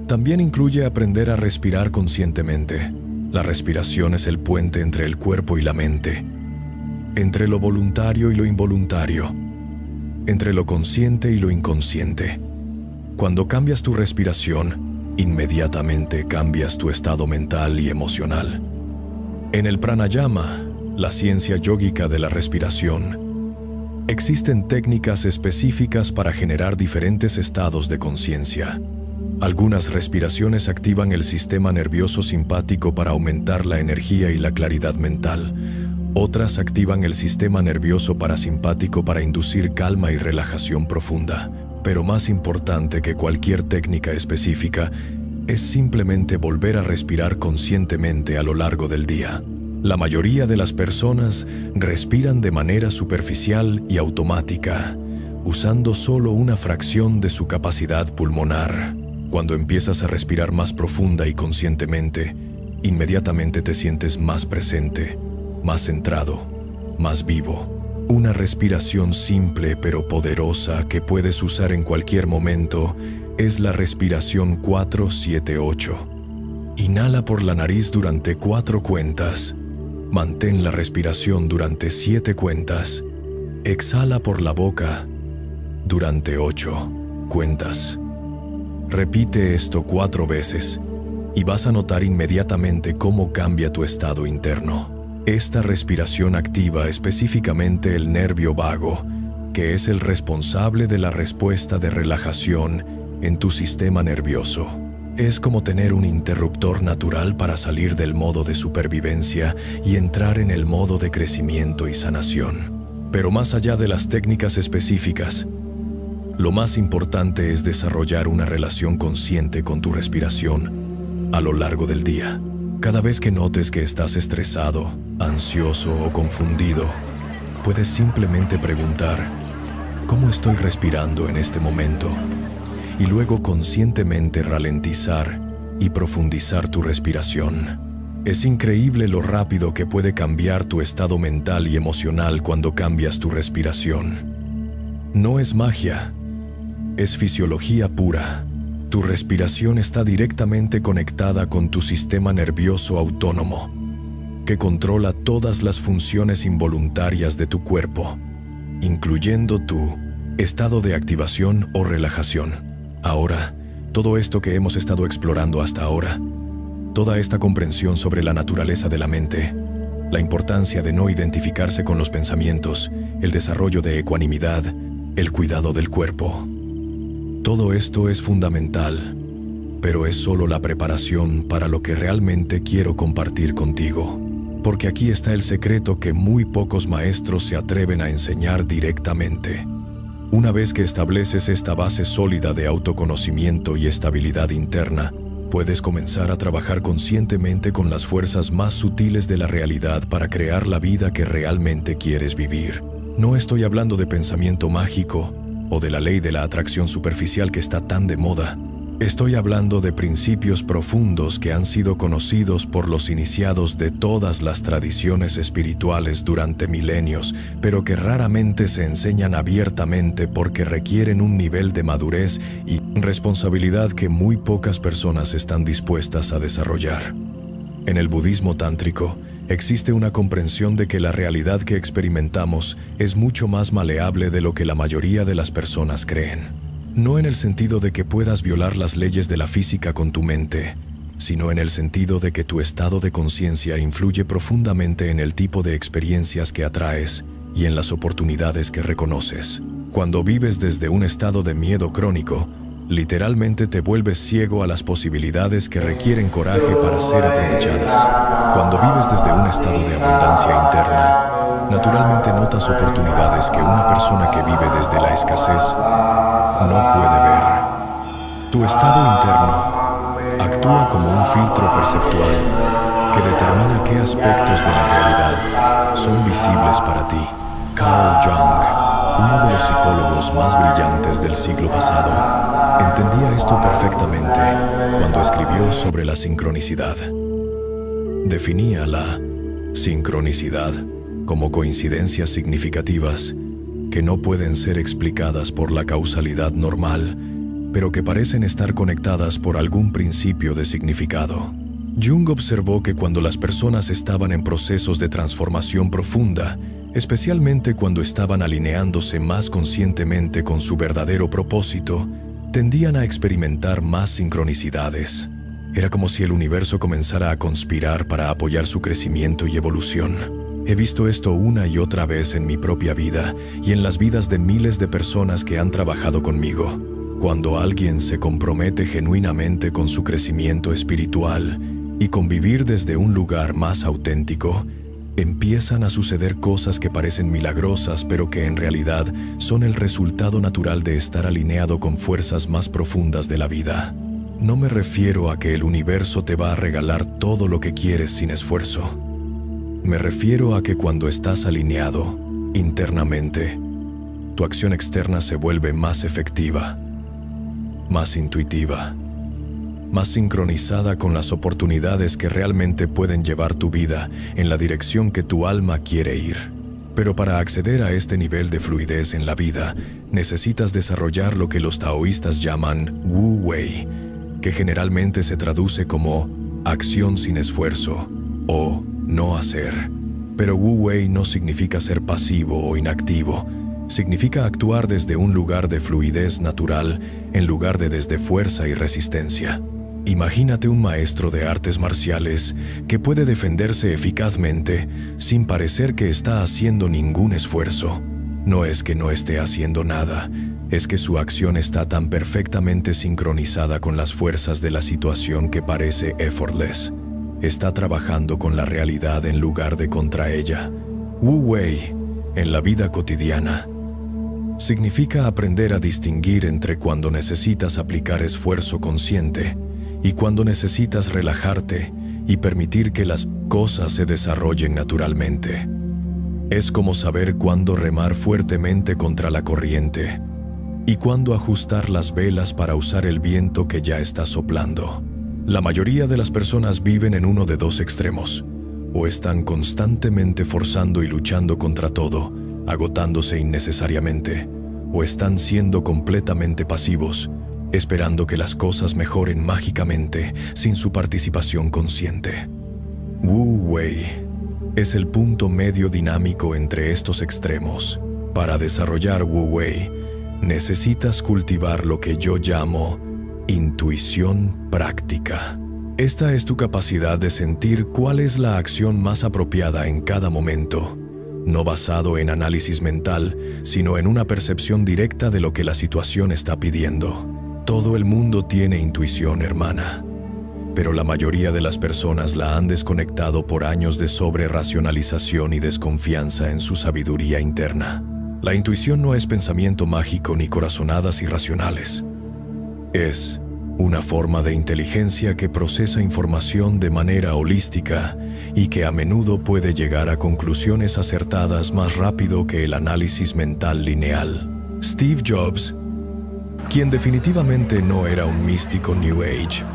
Speaker 1: También incluye aprender a respirar conscientemente. La respiración es el puente entre el cuerpo y la mente, entre lo voluntario y lo involuntario, entre lo consciente y lo inconsciente. Cuando cambias tu respiración, inmediatamente cambias tu estado mental y emocional. En el pranayama, la ciencia yógica de la respiración, existen técnicas específicas para generar diferentes estados de conciencia. Algunas respiraciones activan el sistema nervioso simpático para aumentar la energía y la claridad mental. Otras activan el sistema nervioso parasimpático para inducir calma y relajación profunda. Pero más importante que cualquier técnica específica es simplemente volver a respirar conscientemente a lo largo del día. La mayoría de las personas respiran de manera superficial y automática, usando solo una fracción de su capacidad pulmonar. Cuando empiezas a respirar más profunda y conscientemente, inmediatamente te sientes más presente, más centrado, más vivo. Una respiración simple pero poderosa que puedes usar en cualquier momento es la respiración 4-7-8. Inhala por la nariz durante 4 cuentas. Mantén la respiración durante 7 cuentas. Exhala por la boca durante 8 cuentas. Repite esto 4 veces y vas a notar inmediatamente cómo cambia tu estado interno. Esta respiración activa específicamente el nervio vago, que es el responsable de la respuesta de relajación en tu sistema nervioso. Es como tener un interruptor natural para salir del modo de supervivencia y entrar en el modo de crecimiento y sanación. Pero más allá de las técnicas específicas, lo más importante es desarrollar una relación consciente con tu respiración a lo largo del día. Cada vez que notes que estás estresado, ansioso o confundido, puedes simplemente preguntar: ¿cómo estoy respirando en este momento? Y luego conscientemente ralentizar y profundizar tu respiración. Es increíble lo rápido que puede cambiar tu estado mental y emocional cuando cambias tu respiración. No es magia, es fisiología pura. Tu respiración está directamente conectada con tu sistema nervioso autónomo, que controla todas las funciones involuntarias de tu cuerpo, incluyendo tu estado de activación o relajación. Ahora, todo esto que hemos estado explorando hasta ahora, toda esta comprensión sobre la naturaleza de la mente, la importancia de no identificarse con los pensamientos, el desarrollo de ecuanimidad, el cuidado del cuerpo. Todo esto es fundamental, pero es solo la preparación para lo que realmente quiero compartir contigo. Porque aquí está el secreto que muy pocos maestros se atreven a enseñar directamente. Una vez que estableces esta base sólida de autoconocimiento y estabilidad interna, puedes comenzar a trabajar conscientemente con las fuerzas más sutiles de la realidad para crear la vida que realmente quieres vivir. No estoy hablando de pensamiento mágico o de la ley de la atracción superficial que está tan de moda. Estoy hablando de principios profundos que han sido conocidos por los iniciados de todas las tradiciones espirituales durante milenios, pero que raramente se enseñan abiertamente porque requieren un nivel de madurez y responsabilidad que muy pocas personas están dispuestas a desarrollar. En el budismo tántrico, existe una comprensión de que la realidad que experimentamos es mucho más maleable de lo que la mayoría de las personas creen. No en el sentido de que puedas violar las leyes de la física con tu mente, sino en el sentido de que tu estado de conciencia influye profundamente en el tipo de experiencias que atraes y en las oportunidades que reconoces. Cuando vives desde un estado de miedo crónico, literalmente te vuelves ciego a las posibilidades que requieren coraje para ser aprovechadas. Cuando vives desde un estado de abundancia interna, naturalmente notas oportunidades que una persona que vive desde la escasez no puede ver. Tu estado interno actúa como un filtro perceptual que determina qué aspectos de la realidad son visibles para ti. Carl Jung, uno de los psicólogos más brillantes del siglo pasado, entendía esto perfectamente cuando escribió sobre la sincronicidad. Definía la sincronicidad como coincidencias significativas que no pueden ser explicadas por la causalidad normal, pero que parecen estar conectadas por algún principio de significado. Jung observó que cuando las personas estaban en procesos de transformación profunda, especialmente cuando estaban alineándose más conscientemente con su verdadero propósito, tendían a experimentar más sincronicidades. Era como si el universo comenzara a conspirar para apoyar su crecimiento y evolución. He visto esto una y otra vez en mi propia vida y en las vidas de miles de personas que han trabajado conmigo. Cuando alguien se compromete genuinamente con su crecimiento espiritual y con vivir desde un lugar más auténtico, empiezan a suceder cosas que parecen milagrosas, pero que en realidad son el resultado natural de estar alineado con fuerzas más profundas de la vida. No me refiero a que el universo te va a regalar todo lo que quieres sin esfuerzo. Me refiero a que cuando estás alineado internamente, tu acción externa se vuelve más efectiva, más intuitiva, más sincronizada con las oportunidades que realmente pueden llevar tu vida en la dirección que tu alma quiere ir. Pero para acceder a este nivel de fluidez en la vida, necesitas desarrollar lo que los taoístas llaman Wu Wei, que generalmente se traduce como acción sin esfuerzo o no hacer. Pero Wu Wei no significa ser pasivo o inactivo. Significa actuar desde un lugar de fluidez natural en lugar de desde fuerza y resistencia. Imagínate un maestro de artes marciales que puede defenderse eficazmente sin parecer que está haciendo ningún esfuerzo. No es que no esté haciendo nada, es que su acción está tan perfectamente sincronizada con las fuerzas de la situación que parece effortless. Está trabajando con la realidad en lugar de contra ella. Wu Wei, en la vida cotidiana, significa aprender a distinguir entre cuando necesitas aplicar esfuerzo consciente y cuando necesitas relajarte y permitir que las cosas se desarrollen naturalmente. Es como saber cuándo remar fuertemente contra la corriente y cuándo ajustar las velas para usar el viento que ya está soplando. La mayoría de las personas viven en uno de dos extremos. O están constantemente forzando y luchando contra todo, agotándose innecesariamente, o están siendo completamente pasivos, esperando que las cosas mejoren mágicamente sin su participación consciente. Wu Wei es el punto medio dinámico entre estos extremos. Para desarrollar Wu Wei, necesitas cultivar lo que yo llamo intuición práctica. Esta es tu capacidad de sentir cuál es la acción más apropiada en cada momento, no basado en análisis mental, sino en una percepción directa de lo que la situación está pidiendo. Todo el mundo tiene intuición, hermana, pero la mayoría de las personas la han desconectado por años de sobreracionalización y desconfianza en su sabiduría interna. La intuición no es pensamiento mágico ni corazonadas irracionales. Es una forma de inteligencia que procesa información de manera holística y que a menudo puede llegar a conclusiones acertadas más rápido que el análisis mental lineal. Steve Jobs, quien definitivamente no era un místico New Age,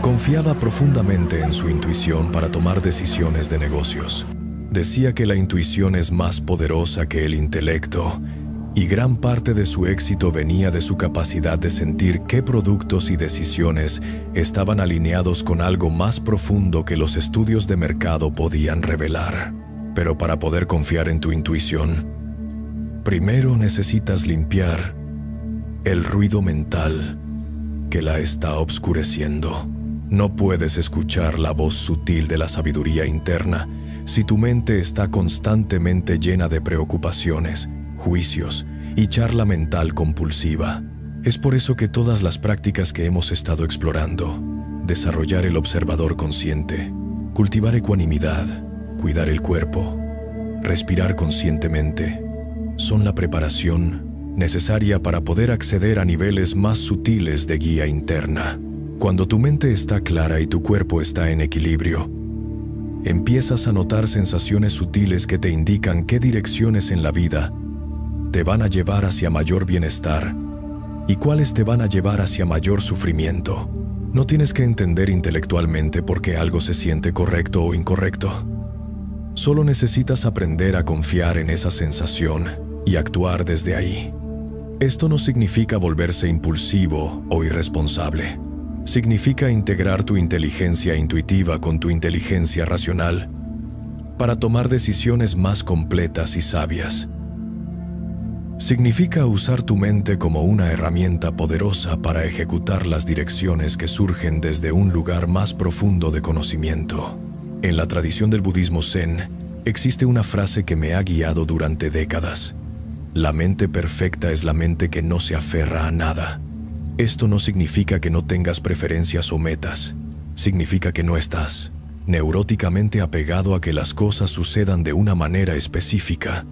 Speaker 1: confiaba profundamente en su intuición para tomar decisiones de negocios. Decía que la intuición es más poderosa que el intelecto, y gran parte de su éxito venía de su capacidad de sentir qué productos y decisiones estaban alineados con algo más profundo que los estudios de mercado podían revelar. Pero para poder confiar en tu intuición, primero necesitas limpiar el ruido mental que la está obscureciendo. No puedes escuchar la voz sutil de la sabiduría interna si tu mente está constantemente llena de preocupaciones, juicios y charla mental compulsiva. Es por eso que todas las prácticas que hemos estado explorando, desarrollar el observador consciente, cultivar ecuanimidad, cuidar el cuerpo, respirar conscientemente, son la preparación necesaria para poder acceder a niveles más sutiles de guía interna. Cuando tu mente está clara y tu cuerpo está en equilibrio, empiezas a notar sensaciones sutiles que te indican qué direcciones en la vida te van a llevar hacia mayor bienestar y cuáles te van a llevar hacia mayor sufrimiento. No tienes que entender intelectualmente por qué algo se siente correcto o incorrecto. Solo necesitas aprender a confiar en esa sensación y actuar desde ahí. Esto no significa volverse impulsivo o irresponsable. Significa integrar tu inteligencia intuitiva con tu inteligencia racional para tomar decisiones más completas y sabias. Significa usar tu mente como una herramienta poderosa para ejecutar las direcciones que surgen desde un lugar más profundo de conocimiento. En la tradición del budismo zen, existe una frase que me ha guiado durante décadas. La mente perfecta es la mente que no se aferra a nada. Esto no significa que no tengas preferencias o metas. Significa que no estás neuróticamente apegado a que las cosas sucedan de una manera específica.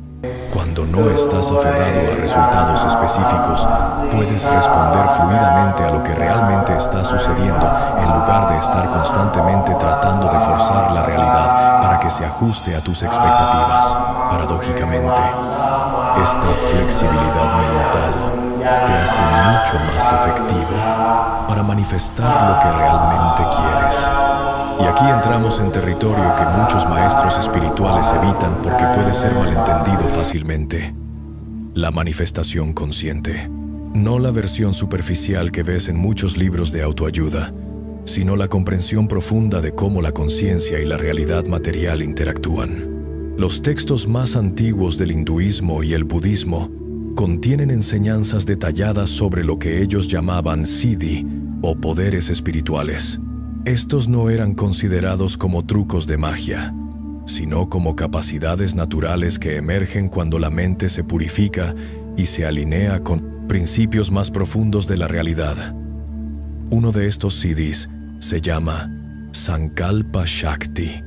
Speaker 1: Cuando no estás aferrado a resultados específicos, puedes responder fluidamente a lo que realmente está sucediendo en lugar de estar constantemente tratando de forzar la realidad para que se ajuste a tus expectativas. Paradójicamente, esta flexibilidad mental te hace mucho más efectivo para manifestar lo que realmente quieres. Y aquí entramos en territorio que muchos maestros espirituales evitan porque puede ser malentendido fácilmente. La manifestación consciente. No la versión superficial que ves en muchos libros de autoayuda, sino la comprensión profunda de cómo la conciencia y la realidad material interactúan. Los textos más antiguos del hinduismo y el budismo contienen enseñanzas detalladas sobre lo que ellos llamaban siddhi o poderes espirituales. Estos no eran considerados como trucos de magia, sino como capacidades naturales que emergen cuando la mente se purifica y se alinea con principios más profundos de la realidad. Uno de estos siddhis se llama Sankalpa Shakti,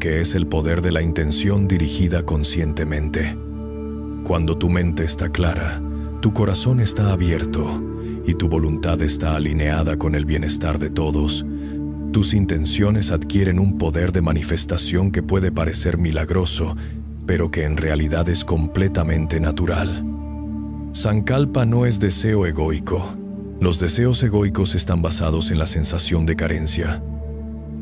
Speaker 1: que es el poder de la intención dirigida conscientemente. Cuando tu mente está clara, tu corazón está abierto y tu voluntad está alineada con el bienestar de todos, tus intenciones adquieren un poder de manifestación que puede parecer milagroso, pero que en realidad es completamente natural. Sankalpa no es deseo egoico. Los deseos egoicos están basados en la sensación de carencia,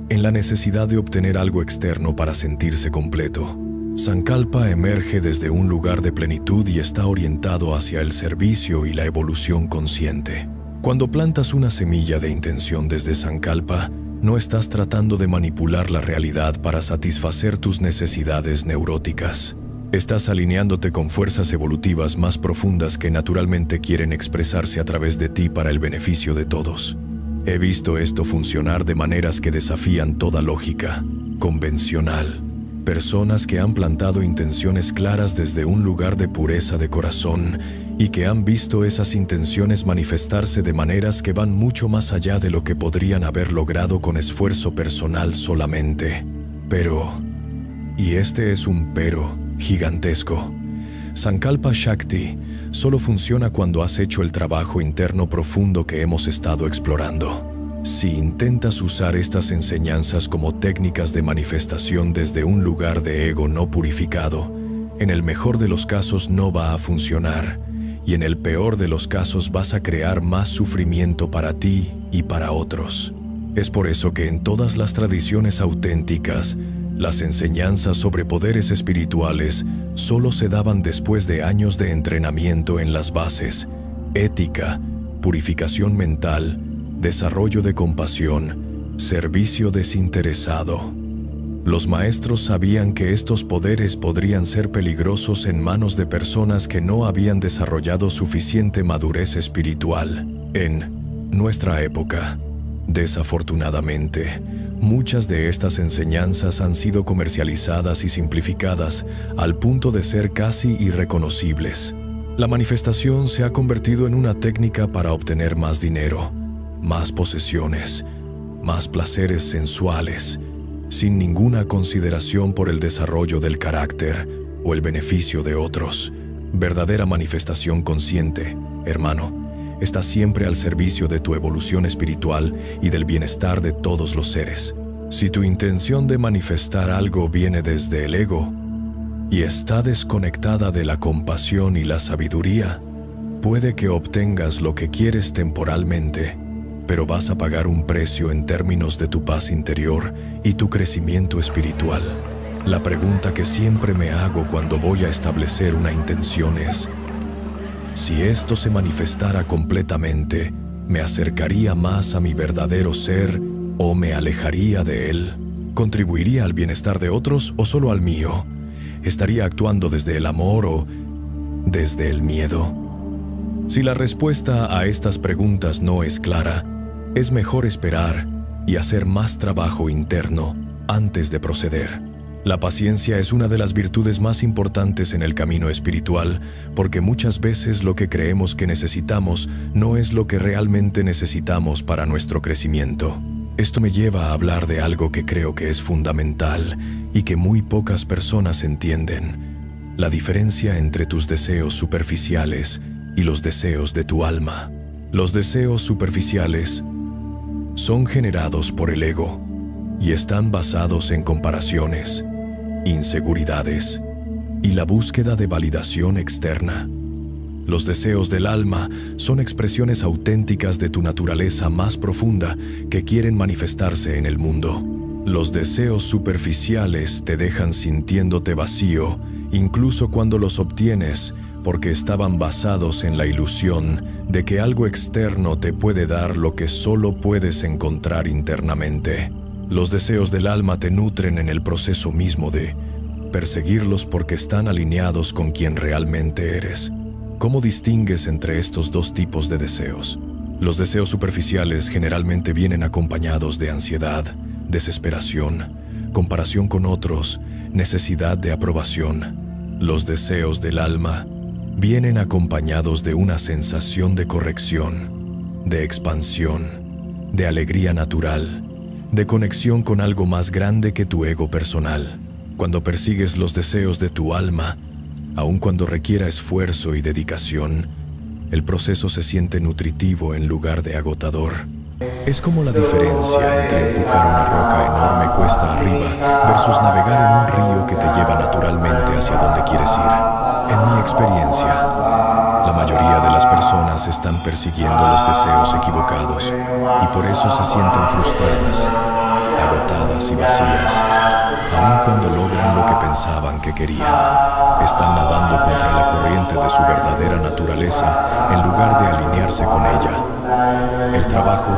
Speaker 1: en la necesidad de obtener algo externo para sentirse completo. Sankalpa emerge desde un lugar de plenitud y está orientado hacia el servicio y la evolución consciente. Cuando plantas una semilla de intención desde Sankalpa, no estás tratando de manipular la realidad para satisfacer tus necesidades neuróticas. Estás alineándote con fuerzas evolutivas más profundas que naturalmente quieren expresarse a través de ti para el beneficio de todos. He visto esto funcionar de maneras que desafían toda lógica convencional. Personas que han plantado intenciones claras desde un lugar de pureza de corazón y que han visto esas intenciones manifestarse de maneras que van mucho más allá de lo que podrían haber logrado con esfuerzo personal solamente. Pero, y este es un pero gigantesco, Sankalpa Shakti solo funciona cuando has hecho el trabajo interno profundo que hemos estado explorando. Si intentas usar estas enseñanzas como técnicas de manifestación desde un lugar de ego no purificado, en el mejor de los casos no va a funcionar, y en el peor de los casos vas a crear más sufrimiento para ti y para otros. Es por eso que en todas las tradiciones auténticas, las enseñanzas sobre poderes espirituales solo se daban después de años de entrenamiento en las bases: ética, purificación mental, desarrollo de compasión, servicio desinteresado. Los maestros sabían que estos poderes podrían ser peligrosos en manos de personas que no habían desarrollado suficiente madurez espiritual. En nuestra época, desafortunadamente, muchas de estas enseñanzas han sido comercializadas y simplificadas al punto de ser casi irreconocibles. La manifestación se ha convertido en una técnica para obtener más dinero, más posesiones, más placeres sensuales, sin ninguna consideración por el desarrollo del carácter o el beneficio de otros. Verdadera manifestación consciente, hermano, está siempre al servicio de tu evolución espiritual y del bienestar de todos los seres. Si tu intención de manifestar algo viene desde el ego y está desconectada de la compasión y la sabiduría, puede que obtengas lo que quieres temporalmente, pero vas a pagar un precio en términos de tu paz interior y tu crecimiento espiritual. La pregunta que siempre me hago cuando voy a establecer una intención es: Si esto se manifestara completamente, ¿me acercaría más a mi verdadero ser o me alejaría de él? ¿Contribuiría al bienestar de otros o solo al mío? ¿Estaría actuando desde el amor o desde el miedo? Si la respuesta a estas preguntas no es clara, es mejor esperar y hacer más trabajo interno antes de proceder. La paciencia es una de las virtudes más importantes en el camino espiritual, porque muchas veces lo que creemos que necesitamos no es lo que realmente necesitamos para nuestro crecimiento. Esto me lleva a hablar de algo que creo que es fundamental y que muy pocas personas entienden: la diferencia entre tus deseos superficiales y los deseos de tu alma. Los deseos superficiales son generados por el ego y están basados en comparaciones, inseguridades y la búsqueda de validación externa. Los deseos del alma son expresiones auténticas de tu naturaleza más profunda que quieren manifestarse en el mundo. Los deseos superficiales te dejan sintiéndote vacío, incluso cuando los obtienes, porque estaban basados en la ilusión de que algo externo te puede dar lo que solo puedes encontrar internamente. Los deseos del alma te nutren en el proceso mismo de perseguirlos porque están alineados con quien realmente eres. ¿Cómo distingues entre estos dos tipos de deseos? Los deseos superficiales generalmente vienen acompañados de ansiedad, desesperación, comparación con otros, necesidad de aprobación. Los deseos del alma vienen acompañados de una sensación de corrección, de expansión, de alegría natural, de conexión con algo más grande que tu ego personal. Cuando persigues los deseos de tu alma, aun cuando requiera esfuerzo y dedicación, el proceso se siente nutritivo en lugar de agotador. Es como la diferencia entre empujar una roca enorme cuesta arriba versus navegar en un río que te lleva naturalmente hacia donde quieres ir. En mi experiencia, la mayoría de las personas están persiguiendo los deseos equivocados y por eso se sienten frustradas, agotadas y vacías, aun cuando logran lo que pensaban que querían. Están nadando contra la corriente de su verdadera naturaleza en lugar de alinearse con ella. El trabajo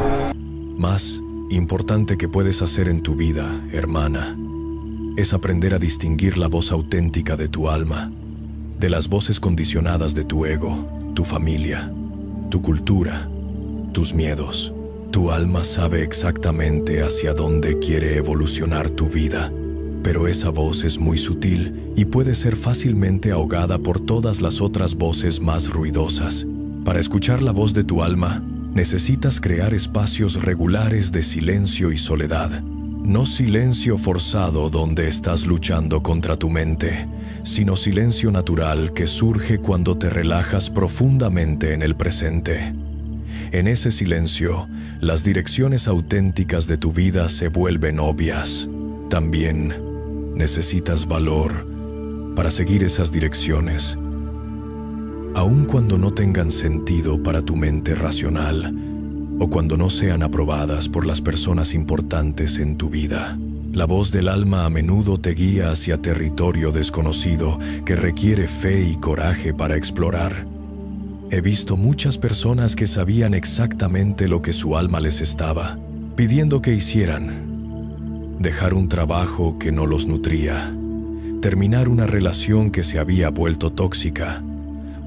Speaker 1: más importante que puedes hacer en tu vida, hermana, es aprender a distinguir la voz auténtica de tu alma de las voces condicionadas de tu ego, tu familia, tu cultura, tus miedos. Tu alma sabe exactamente hacia dónde quiere evolucionar tu vida, pero esa voz es muy sutil y puede ser fácilmente ahogada por todas las otras voces más ruidosas. Para escuchar la voz de tu alma, necesitas crear espacios regulares de silencio y soledad. No silencio forzado donde estás luchando contra tu mente, sino silencio natural que surge cuando te relajas profundamente en el presente. En ese silencio, las direcciones auténticas de tu vida se vuelven obvias. También necesitas valor para seguir esas direcciones, aun cuando no tengan sentido para tu mente racional o cuando no sean aprobadas por las personas importantes en tu vida. La voz del alma a menudo te guía hacia territorio desconocido que requiere fe y coraje para explorar. He visto muchas personas que sabían exactamente lo que su alma les estaba pidiendo que hicieran: dejar un trabajo que no los nutría, terminar una relación que se había vuelto tóxica,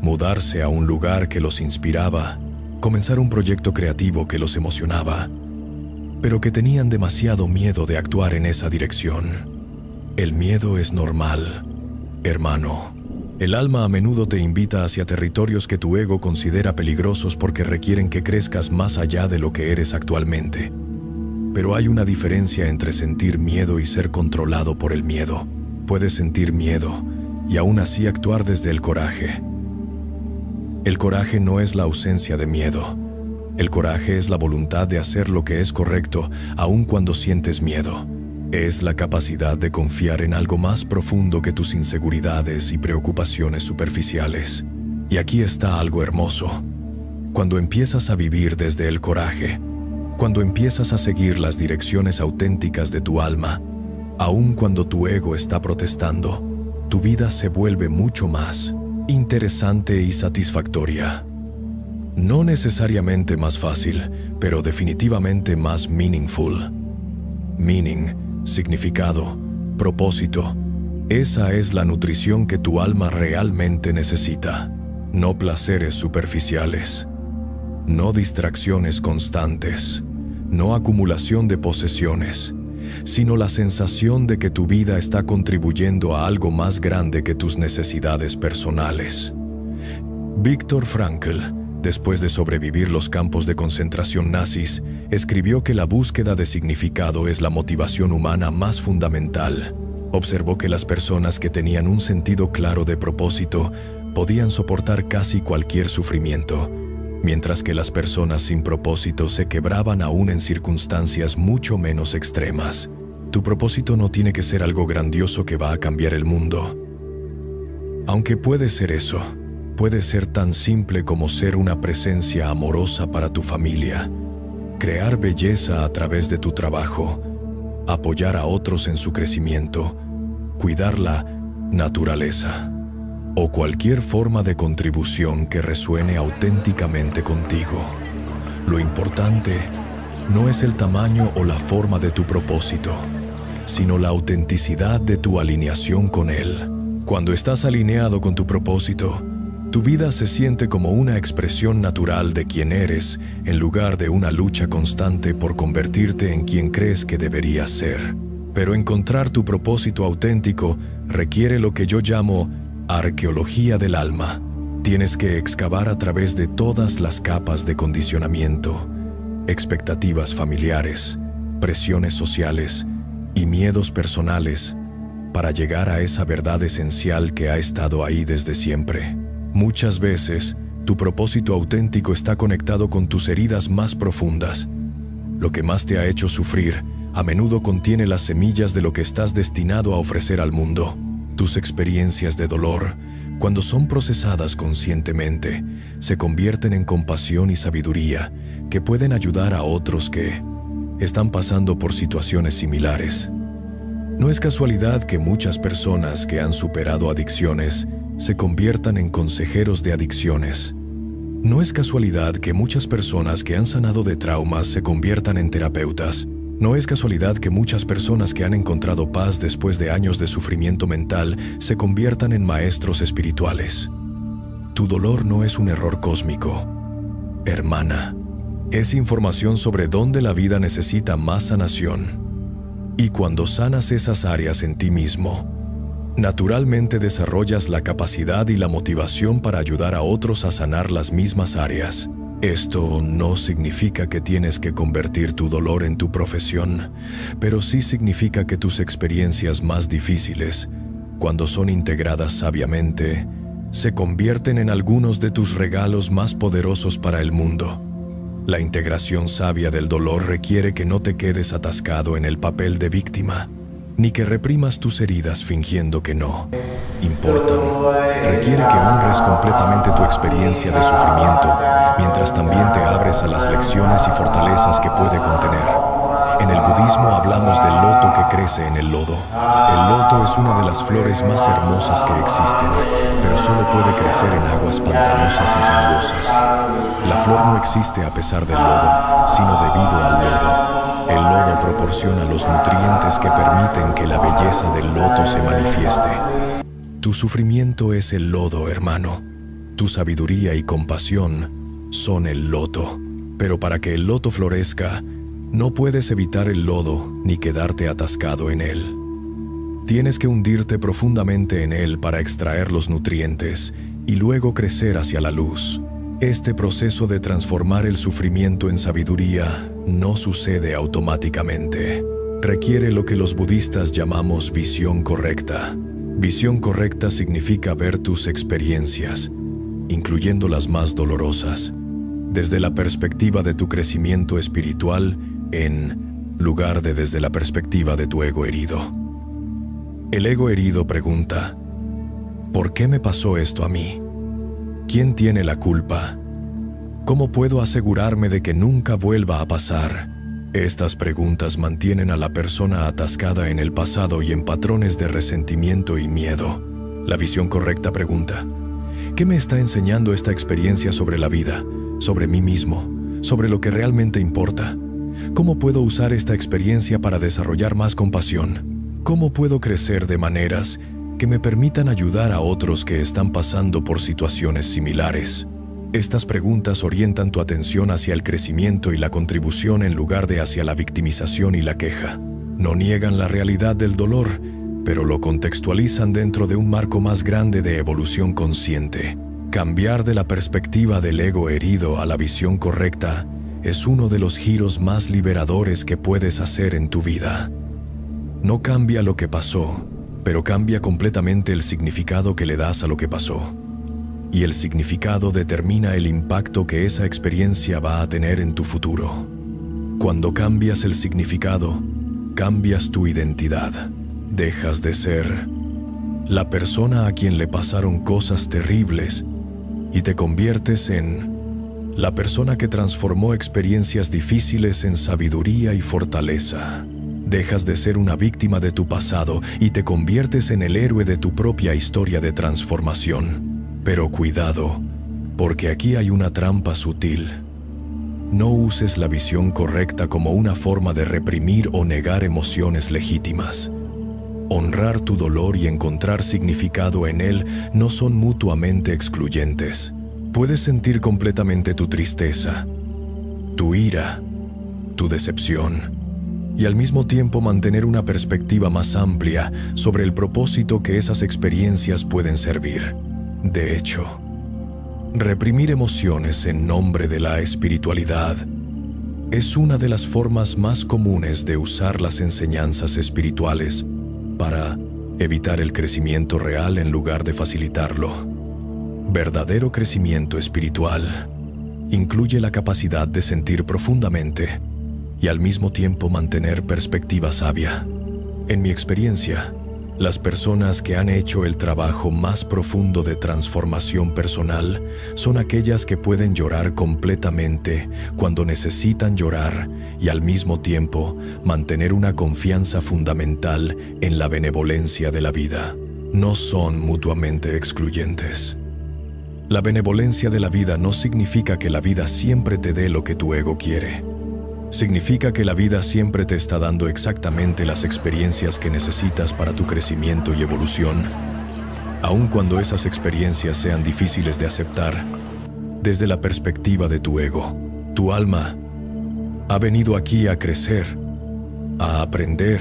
Speaker 1: mudarse a un lugar que los inspiraba, comenzar un proyecto creativo que los emocionaba, pero que tenían demasiado miedo de actuar en esa dirección. El miedo es normal, hermano. El alma a menudo te invita hacia territorios que tu ego considera peligrosos porque requieren que crezcas más allá de lo que eres actualmente. Pero hay una diferencia entre sentir miedo y ser controlado por el miedo. Puedes sentir miedo y aún así actuar desde el coraje. El coraje no es la ausencia de miedo. El coraje es la voluntad de hacer lo que es correcto, aun cuando sientes miedo. Es la capacidad de confiar en algo más profundo que tus inseguridades y preocupaciones superficiales. Y aquí está algo hermoso. Cuando empiezas a vivir desde el coraje, cuando empiezas a seguir las direcciones auténticas de tu alma, aun cuando tu ego está protestando, tu vida se vuelve mucho más interesante y satisfactoria. No necesariamente más fácil, pero definitivamente más meaningful. Meaning, significado, propósito. Esa es la nutrición que tu alma realmente necesita. No placeres superficiales. No distracciones constantes. No acumulación de posesiones, sino la sensación de que tu vida está contribuyendo a algo más grande que tus necesidades personales. Viktor Frankl, después de sobrevivir los campos de concentración nazis, escribió que la búsqueda de significado es la motivación humana más fundamental. Observó que las personas que tenían un sentido claro de propósito podían soportar casi cualquier sufrimiento, mientras que las personas sin propósito se quebraban aún en circunstancias mucho menos extremas. Tu propósito no tiene que ser algo grandioso que va a cambiar el mundo. Aunque puede ser eso, puede ser tan simple como ser una presencia amorosa para tu familia, crear belleza a través de tu trabajo, apoyar a otros en su crecimiento, cuidar la naturaleza, o cualquier forma de contribución que resuene auténticamente contigo. Lo importante no es el tamaño o la forma de tu propósito, sino la autenticidad de tu alineación con él. Cuando estás alineado con tu propósito, tu vida se siente como una expresión natural de quién eres, en lugar de una lucha constante por convertirte en quien crees que deberías ser. Pero encontrar tu propósito auténtico requiere lo que yo llamo arqueología del alma. Tienes que excavar a través de todas las capas de condicionamiento, expectativas familiares, presiones sociales y miedos personales para llegar a esa verdad esencial que ha estado ahí desde siempre. Muchas veces, tu propósito auténtico está conectado con tus heridas más profundas. Lo que más te ha hecho sufrir a menudo contiene las semillas de lo que estás destinado a ofrecer al mundo. Tus experiencias de dolor, cuando son procesadas conscientemente, se convierten en compasión y sabiduría que pueden ayudar a otros que están pasando por situaciones similares. No es casualidad que muchas personas que han superado adicciones se conviertan en consejeros de adicciones. No es casualidad que muchas personas que han sanado de traumas se conviertan en terapeutas. No es casualidad que muchas personas que han encontrado paz después de años de sufrimiento mental se conviertan en maestros espirituales. Tu dolor no es un error cósmico, hermana. Es información sobre dónde la vida necesita más sanación. Y cuando sanas esas áreas en ti mismo, naturalmente desarrollas la capacidad y la motivación para ayudar a otros a sanar las mismas áreas. Esto no significa que tienes que convertir tu dolor en tu profesión, pero sí significa que tus experiencias más difíciles, cuando son integradas sabiamente, se convierten en algunos de tus regalos más poderosos para el mundo. La integración sabia del dolor requiere que no te quedes atascado en el papel de víctima, ni que reprimas tus heridas fingiendo que no importan. Requiere que honres completamente tu experiencia de sufrimiento, mientras también te abres a las lecciones y fortalezas que puede contener. En el budismo hablamos del loto que crece en el lodo. El loto es una de las flores más hermosas que existen, pero solo puede crecer en aguas pantanosas y fangosas. La flor no existe a pesar del lodo, sino debido al lodo. El lodo proporciona los nutrientes que permiten que la belleza del loto se manifieste. Tu sufrimiento es el lodo, hermano. Tu sabiduría y compasión son el loto. Pero para que el loto florezca, no puedes evitar el lodo ni quedarte atascado en él. Tienes que hundirte profundamente en él para extraer los nutrientes y luego crecer hacia la luz. Este proceso de transformar el sufrimiento en sabiduría no sucede automáticamente. Requiere lo que los budistas llamamos visión correcta. Visión correcta significa ver tus experiencias, incluyendo las más dolorosas, desde la perspectiva de tu crecimiento espiritual en lugar de desde la perspectiva de tu ego herido. El ego herido pregunta, ¿por qué me pasó esto a mí? ¿Quién tiene la culpa? ¿Cómo puedo asegurarme de que nunca vuelva a pasar? Estas preguntas mantienen a la persona atascada en el pasado y en patrones de resentimiento y miedo. La visión correcta pregunta, ¿Qué me está enseñando esta experiencia sobre la vida, sobre mí mismo, sobre lo que realmente importa? ¿Cómo puedo usar esta experiencia para desarrollar más compasión? ¿Cómo puedo crecer de maneras que me permitan ayudar a otros que están pasando por situaciones similares? Estas preguntas orientan tu atención hacia el crecimiento y la contribución en lugar de hacia la victimización y la queja. No niegan la realidad del dolor, pero lo contextualizan dentro de un marco más grande de evolución consciente. Cambiar de la perspectiva del ego herido a la visión correcta es uno de los giros más liberadores que puedes hacer en tu vida. No cambia lo que pasó, pero cambia completamente el significado que le das a lo que pasó. Y el significado determina el impacto que esa experiencia va a tener en tu futuro. Cuando cambias el significado, cambias tu identidad. Dejas de ser la persona a quien le pasaron cosas terribles y te conviertes en la persona que transformó experiencias difíciles en sabiduría y fortaleza. Dejas de ser una víctima de tu pasado y te conviertes en el héroe de tu propia historia de transformación. Pero cuidado, porque aquí hay una trampa sutil. No uses la visión correcta como una forma de reprimir o negar emociones legítimas. Honrar tu dolor y encontrar significado en él no son mutuamente excluyentes. Puedes sentir completamente tu tristeza, tu ira, tu decepción, y al mismo tiempo mantener una perspectiva más amplia sobre el propósito que esas experiencias pueden servir. De hecho, reprimir emociones en nombre de la espiritualidad es una de las formas más comunes de usar las enseñanzas espirituales para evitar el crecimiento real en lugar de facilitarlo. Verdadero crecimiento espiritual incluye la capacidad de sentir profundamente y al mismo tiempo mantener perspectiva sabia. En mi experiencia, las personas que han hecho el trabajo más profundo de transformación personal son aquellas que pueden llorar completamente cuando necesitan llorar y al mismo tiempo mantener una confianza fundamental en la benevolencia de la vida. No son mutuamente excluyentes. La benevolencia de la vida no significa que la vida siempre te dé lo que tu ego quiere. Significa que la vida siempre te está dando exactamente las experiencias que necesitas para tu crecimiento y evolución, aun cuando esas experiencias sean difíciles de aceptar. Desde la perspectiva de tu ego, tu alma ha venido aquí a crecer, a aprender,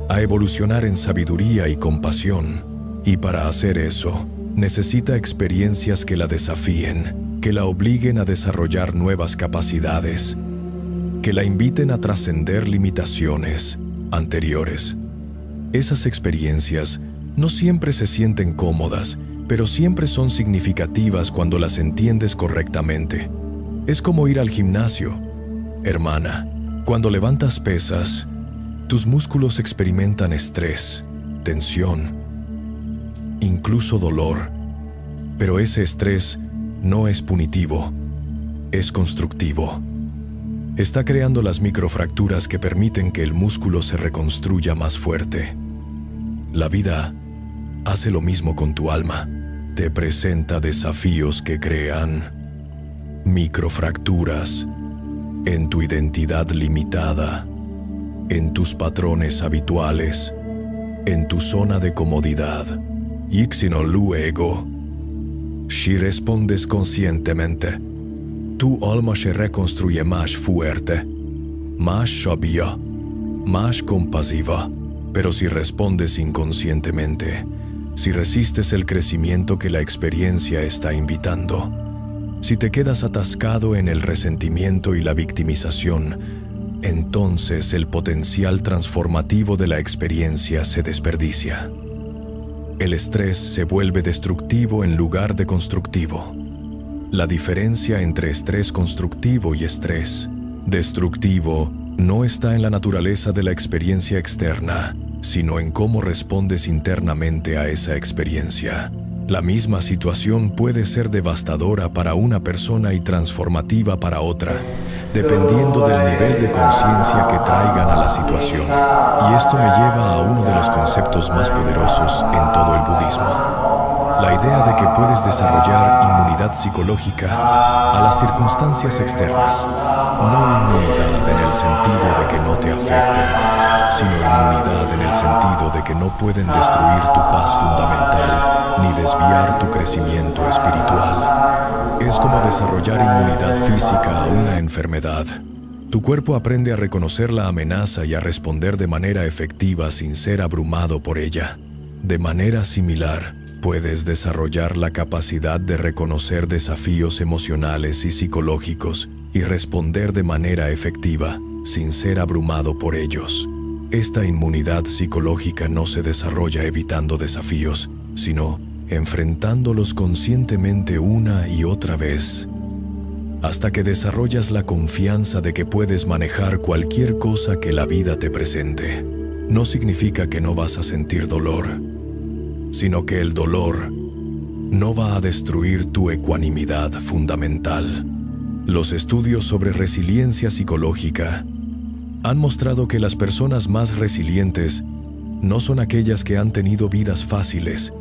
Speaker 1: a evolucionar en sabiduría y compasión, y para hacer eso, necesita experiencias que la desafíen, que la obliguen a desarrollar nuevas capacidades, que la inviten a trascender limitaciones anteriores. Esas experiencias no siempre se sienten cómodas, pero siempre son significativas cuando las entiendes correctamente. Es como ir al gimnasio. Hermana, cuando levantas pesas, tus músculos experimentan estrés, tensión, incluso dolor. Pero ese estrés no es punitivo, es constructivo. Está creando las microfracturas que permiten que el músculo se reconstruya más fuerte. La vida hace lo mismo con tu alma. Te presenta desafíos que crean microfracturas en tu identidad limitada, en tus patrones habituales, en tu zona de comodidad. Y si no luego, si respondes conscientemente, tu alma se reconstruye más fuerte, más sabia, más compasiva. Pero si respondes inconscientemente, si resistes el crecimiento que la experiencia está invitando, si te quedas atascado en el resentimiento y la victimización, entonces el potencial transformativo de la experiencia se desperdicia. El estrés se vuelve destructivo en lugar de constructivo. La diferencia entre estrés constructivo y estrés destructivo no está en la naturaleza de la experiencia externa, sino en cómo respondes internamente a esa experiencia. La misma situación puede ser devastadora para una persona y transformativa para otra, dependiendo del nivel de conciencia que traigan a la situación. Y esto me lleva a uno de los conceptos más poderosos en todo el budismo. La idea de que puedes desarrollar inmunidad psicológica a las circunstancias externas. No inmunidad en el sentido de que no te afecten, sino inmunidad en el sentido de que no pueden destruir tu paz fundamental ni desviar tu crecimiento espiritual. Es como desarrollar inmunidad física a una enfermedad. Tu cuerpo aprende a reconocer la amenaza y a responder de manera efectiva sin ser abrumado por ella. De manera similar, puedes desarrollar la capacidad de reconocer desafíos emocionales y psicológicos y responder de manera efectiva, sin ser abrumado por ellos. Esta inmunidad psicológica no se desarrolla evitando desafíos, sino enfrentándolos conscientemente una y otra vez, hasta que desarrollas la confianza de que puedes manejar cualquier cosa que la vida te presente. No significa que no vas a sentir dolor, sino que el dolor no va a destruir tu ecuanimidad fundamental. Los estudios sobre resiliencia psicológica han mostrado que las personas más resilientes no son aquellas que han tenido vidas fáciles,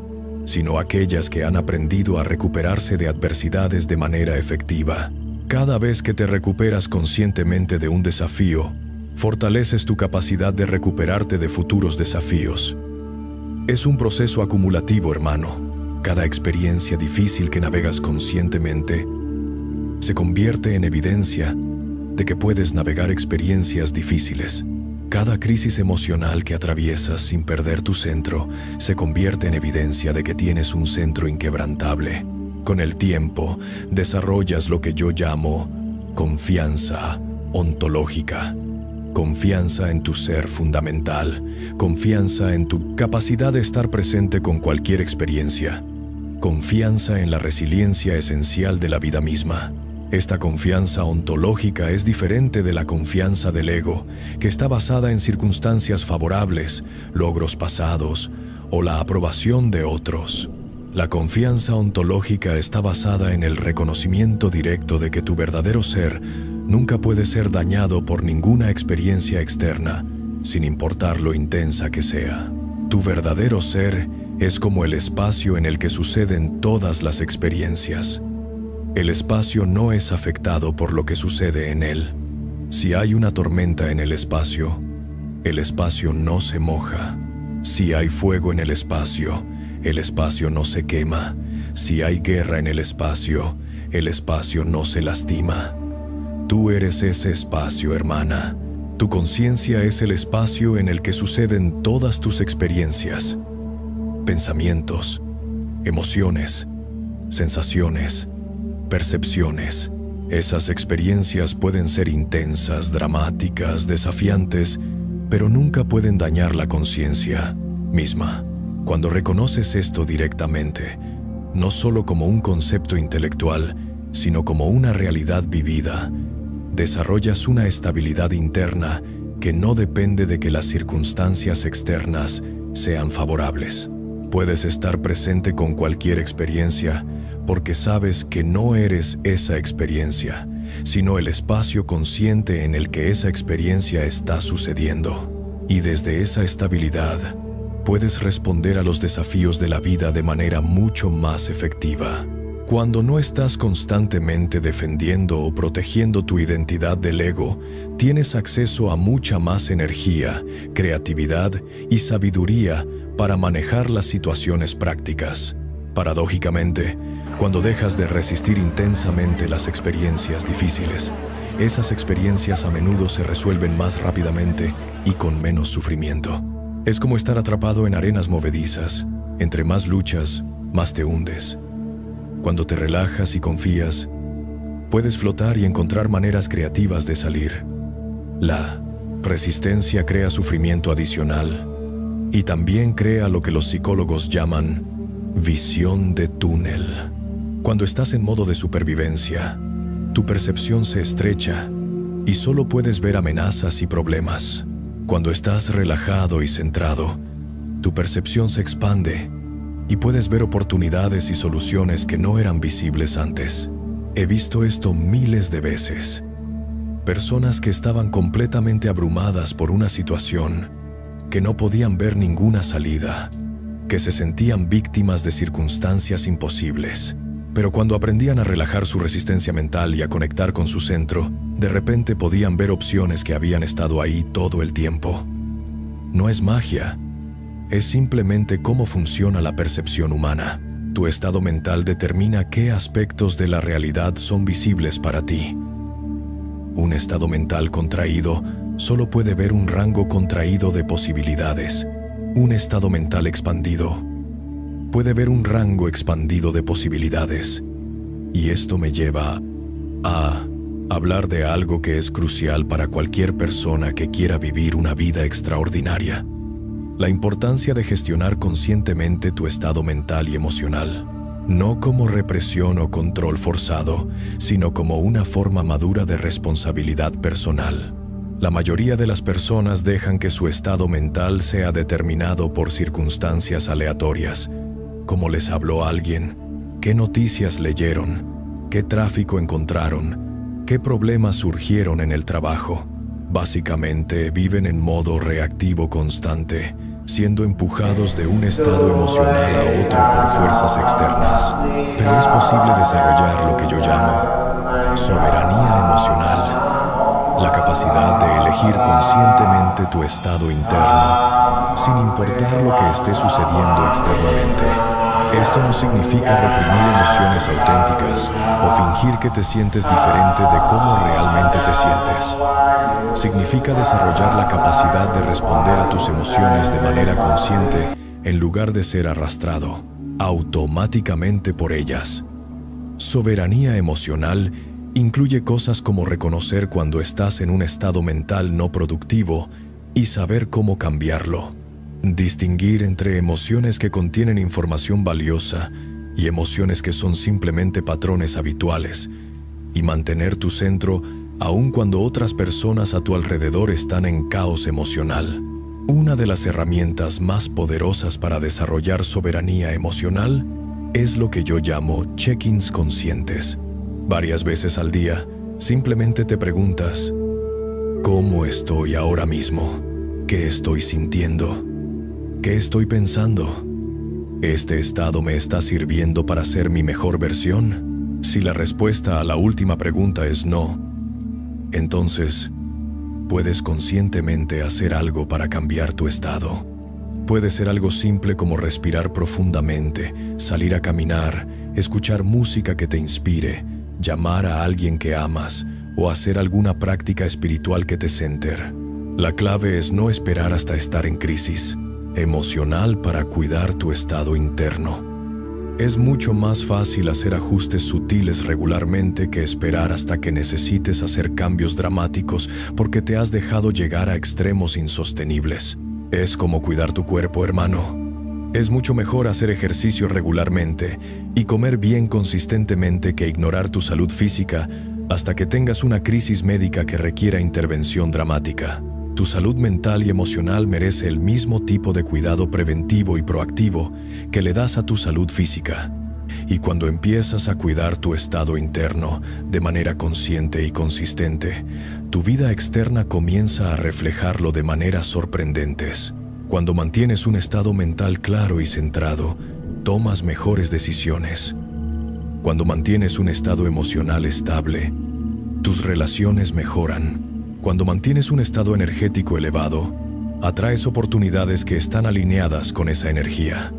Speaker 1: sino aquellas que han aprendido a recuperarse de adversidades de manera efectiva. Cada vez que te recuperas conscientemente de un desafío, fortaleces tu capacidad de recuperarte de futuros desafíos. Es un proceso acumulativo, hermano. Cada experiencia difícil que navegas conscientemente se convierte en evidencia de que puedes navegar experiencias difíciles. Cada crisis emocional que atraviesas sin perder tu centro se convierte en evidencia de que tienes un centro inquebrantable. Con el tiempo, desarrollas lo que yo llamo confianza ontológica. Confianza en tu ser fundamental, confianza en tu capacidad de estar presente con cualquier experiencia, confianza en la resiliencia esencial de la vida misma. Esta confianza ontológica es diferente de la confianza del ego, que está basada en circunstancias favorables, logros pasados o la aprobación de otros. La confianza ontológica está basada en el reconocimiento directo de que tu verdadero ser nunca puede ser dañado por ninguna experiencia externa, sin importar lo intensa que sea. Tu verdadero ser es como el espacio en el que suceden todas las experiencias. El espacio no es afectado por lo que sucede en él. Si hay una tormenta en el espacio no se moja. Si hay fuego en el espacio no se quema. Si hay guerra en el espacio no se lastima. Tú eres ese espacio, hermana. Tu conciencia es el espacio en el que suceden todas tus experiencias, pensamientos, emociones, sensaciones, percepciones. Esas experiencias pueden ser intensas, dramáticas, desafiantes, pero nunca pueden dañar la conciencia misma. Cuando reconoces esto directamente, no solo como un concepto intelectual, sino como una realidad vivida, desarrollas una estabilidad interna que no depende de que las circunstancias externas sean favorables. Puedes estar presente con cualquier experiencia porque sabes que no eres esa experiencia, sino el espacio consciente en el que esa experiencia está sucediendo. Y desde esa estabilidad, puedes responder a los desafíos de la vida de manera mucho más efectiva. Cuando no estás constantemente defendiendo o protegiendo tu identidad del ego, tienes acceso a mucha más energía, creatividad y sabiduría para manejar las situaciones prácticas. Paradójicamente, cuando dejas de resistir intensamente las experiencias difíciles, esas experiencias a menudo se resuelven más rápidamente y con menos sufrimiento. Es como estar atrapado en arenas movedizas. Entre más luchas, más te hundes. Cuando te relajas y confías, puedes flotar y encontrar maneras creativas de salir. La resistencia crea sufrimiento adicional y también crea lo que los psicólogos llaman visión de túnel. Cuando estás en modo de supervivencia, tu percepción se estrecha y solo puedes ver amenazas y problemas. Cuando estás relajado y centrado, tu percepción se expande y puedes ver oportunidades y soluciones que no eran visibles antes. He visto esto miles de veces. Personas que estaban completamente abrumadas por una situación, que no podían ver ninguna salida, que se sentían víctimas de circunstancias imposibles. Pero cuando aprendían a relajar su resistencia mental y a conectar con su centro, de repente podían ver opciones que habían estado ahí todo el tiempo. No es magia, es simplemente cómo funciona la percepción humana. Tu estado mental determina qué aspectos de la realidad son visibles para ti. Un estado mental contraído solo puede ver un rango contraído de posibilidades. Un estado mental expandido puede ver un rango expandido de posibilidades. Y esto me lleva a hablar de algo que es crucial para cualquier persona que quiera vivir una vida extraordinaria. La importancia de gestionar conscientemente tu estado mental y emocional, no como represión o control forzado, sino como una forma madura de responsabilidad personal. La mayoría de las personas dejan que su estado mental sea determinado por circunstancias aleatorias, como les habló alguien, qué noticias leyeron, qué tráfico encontraron, qué problemas surgieron en el trabajo. Básicamente viven en modo reactivo constante, siendo empujados de un estado emocional a otro por fuerzas externas. Pero es posible desarrollar lo que yo llamo soberanía emocional, la capacidad de elegir conscientemente tu estado interno, sin importar lo que esté sucediendo externamente. Esto no significa reprimir emociones auténticas o fingir que te sientes diferente de cómo realmente te sientes. Significa desarrollar la capacidad de responder a tus emociones de manera consciente en lugar de ser arrastrado automáticamente por ellas. Soberanía emocional incluye cosas como reconocer cuando estás en un estado mental no productivo y saber cómo cambiarlo. Distinguir entre emociones que contienen información valiosa y emociones que son simplemente patrones habituales, y mantener tu centro aun cuando otras personas a tu alrededor están en caos emocional. Una de las herramientas más poderosas para desarrollar soberanía emocional es lo que yo llamo check-ins conscientes. Varias veces al día, simplemente te preguntas: ¿cómo estoy ahora mismo? ¿Qué estoy sintiendo? ¿Qué estoy pensando? ¿Este estado me está sirviendo para ser mi mejor versión? Si la respuesta a la última pregunta es no, entonces puedes conscientemente hacer algo para cambiar tu estado. Puede ser algo simple como respirar profundamente, salir a caminar, escuchar música que te inspire, llamar a alguien que amas o hacer alguna práctica espiritual que te centre. La clave es no esperar hasta estar en crisis emocional para cuidar tu estado interno. Es mucho más fácil hacer ajustes sutiles regularmente que esperar hasta que necesites hacer cambios dramáticos porque te has dejado llegar a extremos insostenibles. Es como cuidar tu cuerpo, hermano. Es mucho mejor hacer ejercicio regularmente y comer bien consistentemente que ignorar tu salud física hasta que tengas una crisis médica que requiera intervención dramática. Tu salud mental y emocional merece el mismo tipo de cuidado preventivo y proactivo que le das a tu salud física. Y cuando empiezas a cuidar tu estado interno de manera consciente y consistente, tu vida externa comienza a reflejarlo de maneras sorprendentes. Cuando mantienes un estado mental claro y centrado, tomas mejores decisiones. Cuando mantienes un estado emocional estable, tus relaciones mejoran. Cuando mantienes un estado energético elevado, atraes oportunidades que están alineadas con esa energía.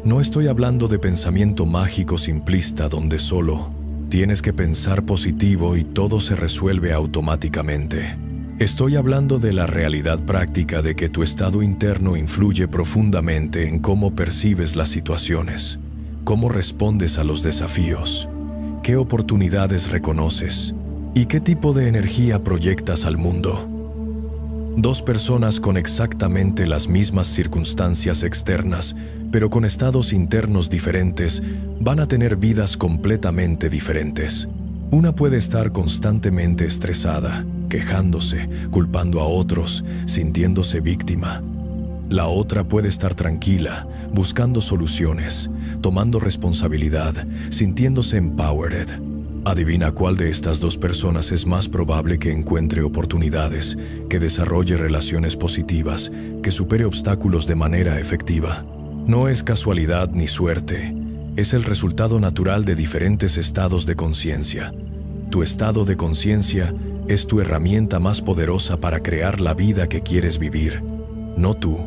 Speaker 1: No estoy hablando de pensamiento mágico simplista donde solo tienes que pensar positivo y todo se resuelve automáticamente. Estoy hablando de la realidad práctica de que tu estado interno influye profundamente en cómo percibes las situaciones, cómo respondes a los desafíos, qué oportunidades reconoces y qué tipo de energía proyectas al mundo. Dos personas con exactamente las mismas circunstancias externas, pero con estados internos diferentes, van a tener vidas completamente diferentes. Una puede estar constantemente estresada, quejándose, culpando a otros, sintiéndose víctima. La otra puede estar tranquila, buscando soluciones, tomando responsabilidad, sintiéndose empowered. Adivina cuál de estas dos personas es más probable que encuentre oportunidades, que desarrolle relaciones positivas, que supere obstáculos de manera efectiva. No es casualidad ni suerte, es el resultado natural de diferentes estados de conciencia. Tu estado de conciencia es tu herramienta más poderosa para crear la vida que quieres vivir. No tu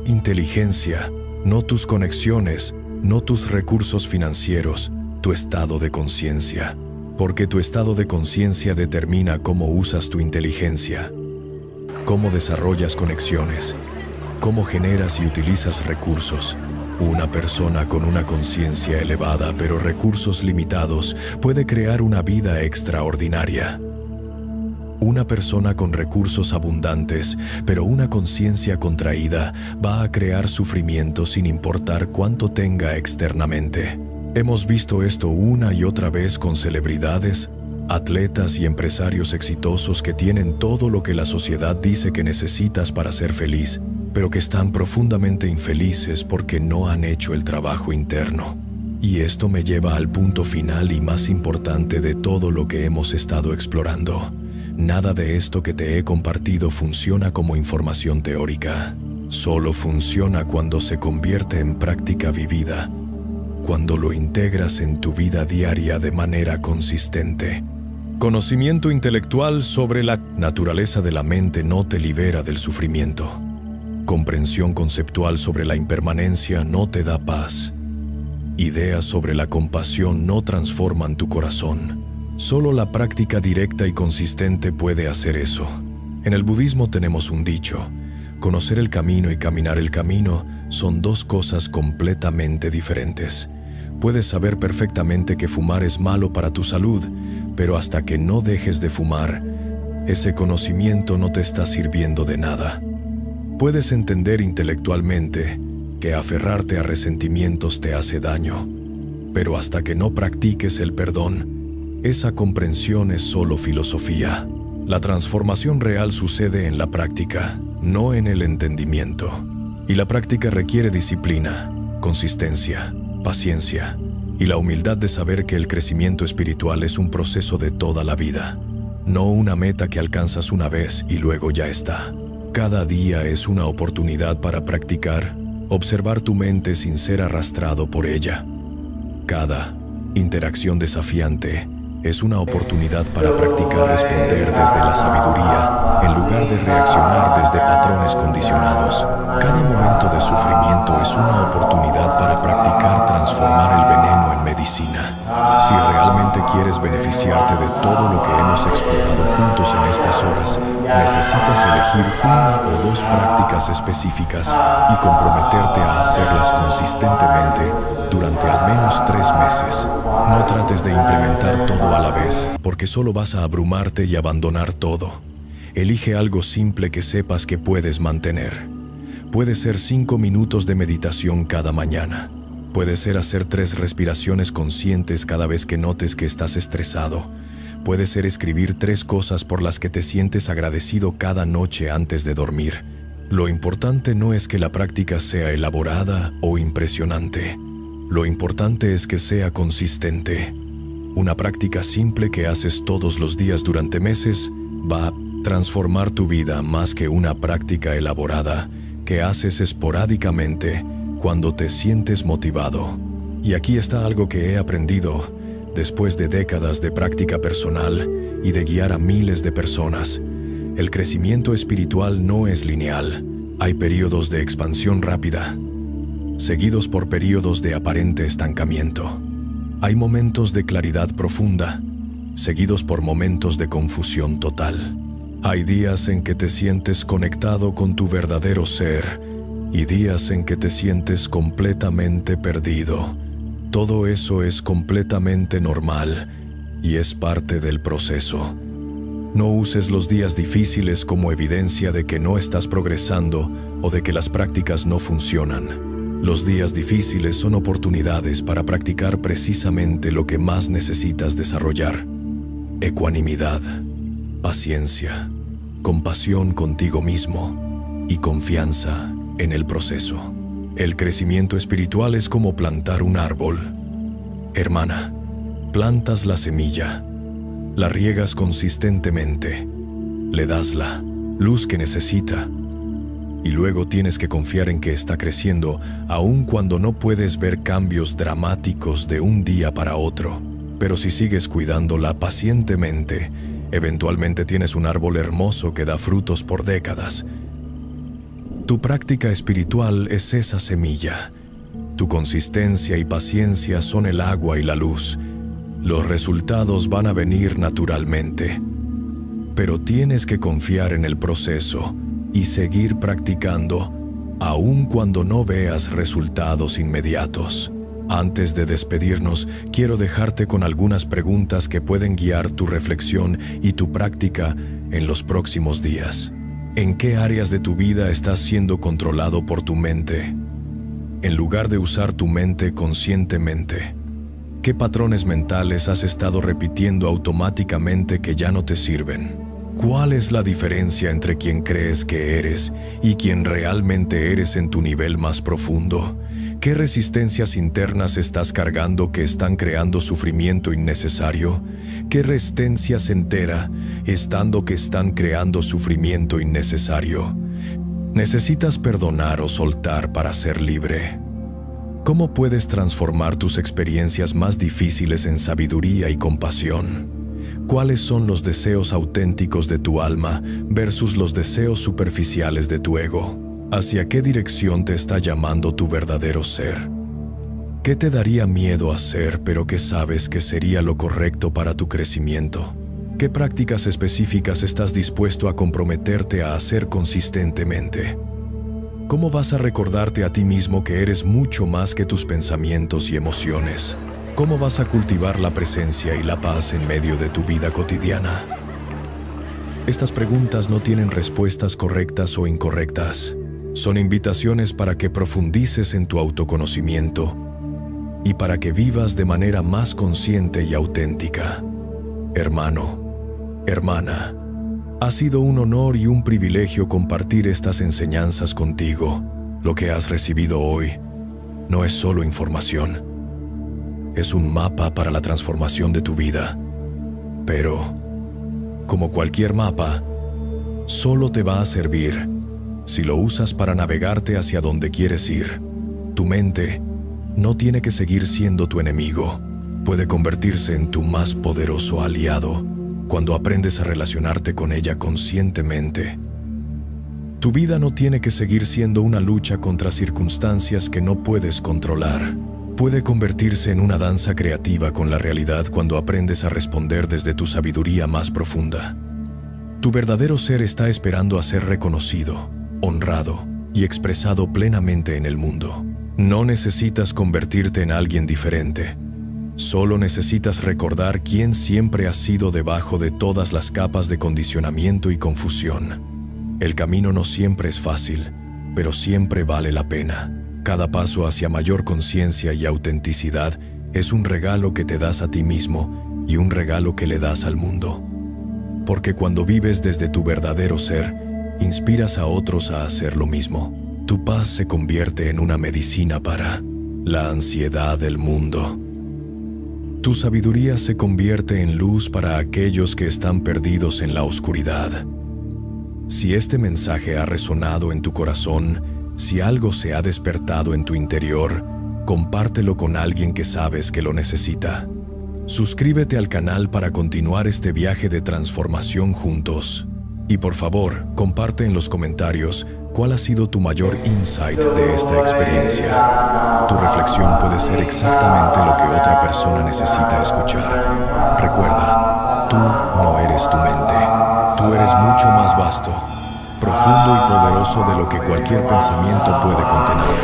Speaker 1: inteligencia, no tus conexiones, no tus recursos financieros, tu estado de conciencia. Porque tu estado de conciencia determina cómo usas tu inteligencia, cómo desarrollas conexiones, cómo generas y utilizas recursos. Una persona con una conciencia elevada pero recursos limitados puede crear una vida extraordinaria. Una persona con recursos abundantes pero una conciencia contraída va a crear sufrimiento sin importar cuánto tenga externamente. Hemos visto esto una y otra vez con celebridades, atletas y empresarios exitosos que tienen todo lo que la sociedad dice que necesitas para ser feliz, pero que están profundamente infelices porque no han hecho el trabajo interno. Y esto me lleva al punto final y más importante de todo lo que hemos estado explorando. Nada de esto que te he compartido funciona como información teórica. Solo funciona cuando se convierte en práctica vivida, cuando lo integras en tu vida diaria de manera consistente. Conocimiento intelectual sobre la naturaleza de la mente no te libera del sufrimiento. Comprensión conceptual sobre la impermanencia no te da paz. Ideas sobre la compasión no transforman tu corazón. Solo la práctica directa y consistente puede hacer eso. En el budismo tenemos un dicho: conocer el camino y caminar el camino son dos cosas completamente diferentes. Puedes saber perfectamente que fumar es malo para tu salud, pero hasta que no dejes de fumar, ese conocimiento no te está sirviendo de nada. Puedes entender intelectualmente que aferrarte a resentimientos te hace daño, pero hasta que no practiques el perdón, esa comprensión es solo filosofía. La transformación real sucede en la práctica, no en el entendimiento. Y la práctica requiere disciplina, consistencia, paciencia y la humildad de saber que el crecimiento espiritual es un proceso de toda la vida, no una meta que alcanzas una vez y luego ya está. Cada día es una oportunidad para practicar, observar tu mente sin ser arrastrado por ella. Cada interacción desafiante es una oportunidad para practicar responder desde la sabiduría, en lugar de reaccionar desde patrones condicionados. Cada momento de sufrimiento es una oportunidad para practicar transformar el veneno en medicina. Si realmente quieres beneficiarte de todo lo que hemos explorado juntos en estas horas, necesitas elegir una o dos prácticas específicas y comprometerte a hacerlas consistentemente durante al menos 3 meses. No trates de implementar todo a la vez, porque solo vas a abrumarte y abandonar todo. Elige algo simple que sepas que puedes mantener. Puede ser 5 minutos de meditación cada mañana. Puede ser hacer 3 respiraciones conscientes cada vez que notes que estás estresado. Puede ser escribir 3 cosas por las que te sientes agradecido cada noche antes de dormir. Lo importante no es que la práctica sea elaborada o impresionante. Lo importante es que sea consistente. Una práctica simple que haces todos los días durante meses va a transformar tu vida más que una práctica elaborada que haces esporádicamente cuando te sientes motivado. Y aquí está algo que he aprendido después de décadas de práctica personal y de guiar a miles de personas. El crecimiento espiritual no es lineal. Hay periodos de expansión rápida, seguidos por periodos de aparente estancamiento. Hay momentos de claridad profunda, seguidos por momentos de confusión total. Hay días en que te sientes conectado con tu verdadero ser y días en que te sientes completamente perdido. Todo eso es completamente normal y es parte del proceso. No uses los días difíciles como evidencia de que no estás progresando o de que las prácticas no funcionan. Los días difíciles son oportunidades para practicar precisamente lo que más necesitas desarrollar: ecuanimidad, paciencia, compasión contigo mismo y confianza en el proceso. El crecimiento espiritual es como plantar un árbol. Hermana, plantas la semilla, la riegas consistentemente, le das la luz que necesita, y luego tienes que confiar en que está creciendo, aun cuando no puedes ver cambios dramáticos de un día para otro. Pero si sigues cuidándola pacientemente, eventualmente tienes un árbol hermoso que da frutos por décadas. Tu práctica espiritual es esa semilla. Tu consistencia y paciencia son el agua y la luz. Los resultados van a venir naturalmente. Pero tienes que confiar en el proceso y seguir practicando, aun cuando no veas resultados inmediatos. Antes de despedirnos, quiero dejarte con algunas preguntas que pueden guiar tu reflexión y tu práctica en los próximos días. ¿En qué áreas de tu vida estás siendo controlado por tu mente, en lugar de usar tu mente conscientemente? ¿Qué patrones mentales has estado repitiendo automáticamente que ya no te sirven? ¿Cuál es la diferencia entre quien crees que eres y quien realmente eres en tu nivel más profundo? ¿Qué resistencias internas estás cargando que están creando sufrimiento innecesario? ¿Qué resistencia se entera estando que están creando sufrimiento innecesario? ¿Necesitas perdonar o soltar para ser libre? ¿Cómo puedes transformar tus experiencias más difíciles en sabiduría y compasión? ¿Cuáles son los deseos auténticos de tu alma versus los deseos superficiales de tu ego? ¿Hacia qué dirección te está llamando tu verdadero ser? ¿Qué te daría miedo hacer pero que sabes que sería lo correcto para tu crecimiento? ¿Qué prácticas específicas estás dispuesto a comprometerte a hacer consistentemente? ¿Cómo vas a recordarte a ti mismo que eres mucho más que tus pensamientos y emociones? ¿Cómo vas a cultivar la presencia y la paz en medio de tu vida cotidiana? Estas preguntas no tienen respuestas correctas o incorrectas. Son invitaciones para que profundices en tu autoconocimiento y para que vivas de manera más consciente y auténtica. Hermano, hermana, ha sido un honor y un privilegio compartir estas enseñanzas contigo. Lo que has recibido hoy no es solo información. Es un mapa para la transformación de tu vida. Pero, como cualquier mapa, solo te va a servir si lo usas para navegarte hacia donde quieres ir. Tu mente no tiene que seguir siendo tu enemigo. Puede convertirse en tu más poderoso aliado cuando aprendes a relacionarte con ella conscientemente. Tu vida no tiene que seguir siendo una lucha contra circunstancias que no puedes controlar. Puede convertirse en una danza creativa con la realidad cuando aprendes a responder desde tu sabiduría más profunda. Tu verdadero ser está esperando a ser reconocido, honrado y expresado plenamente en el mundo. No necesitas convertirte en alguien diferente. Solo necesitas recordar quién siempre has sido debajo de todas las capas de condicionamiento y confusión. El camino no siempre es fácil, pero siempre vale la pena. Cada paso hacia mayor conciencia y autenticidad es un regalo que te das a ti mismo y un regalo que le das al mundo. Porque cuando vives desde tu verdadero ser, inspiras a otros a hacer lo mismo. Tu paz se convierte en una medicina para la ansiedad del mundo. Tu sabiduría se convierte en luz para aquellos que están perdidos en la oscuridad. Si este mensaje ha resonado en tu corazón, si algo se ha despertado en tu interior, compártelo con alguien que sabes que lo necesita. Suscríbete al canal para continuar este viaje de transformación juntos. Y por favor, comparte en los comentarios cuál ha sido tu mayor insight de esta experiencia. Tu reflexión puede ser exactamente lo que otra persona necesita escuchar. Recuerda, tú no eres tu mente. Tú eres mucho más vasto, profundo y poderoso de lo que cualquier pensamiento puede contener.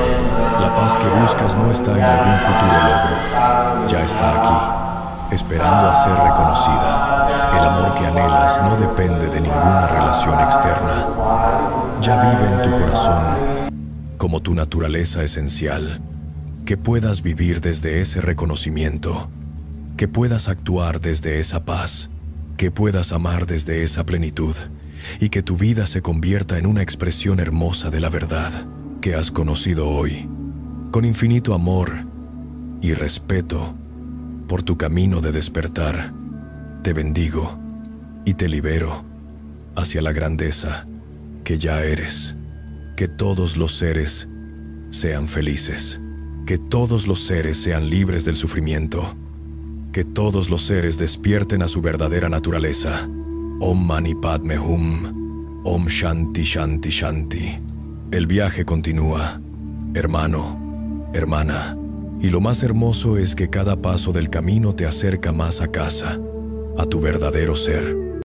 Speaker 1: La paz que buscas no está en algún futuro logro. Ya está aquí, esperando a ser reconocida. El amor que anhelas no depende de ninguna relación externa. Ya vive en tu corazón como tu naturaleza esencial. Que puedas vivir desde ese reconocimiento. Que puedas actuar desde esa paz. Que puedas amar desde esa plenitud. Y que tu vida se convierta en una expresión hermosa de la verdad que has conocido hoy. Con infinito amor y respeto por tu camino de despertar, te bendigo y te libero hacia la grandeza que ya eres. que todos los seres sean felices, que todos los seres sean libres del sufrimiento, que todos los seres despierten a su verdadera naturaleza. Om Mani Padme Hum, Om Shanti Shanti Shanti. El viaje continúa, hermano, hermana, y lo más hermoso es que cada paso del camino te acerca más a casa, a tu verdadero ser.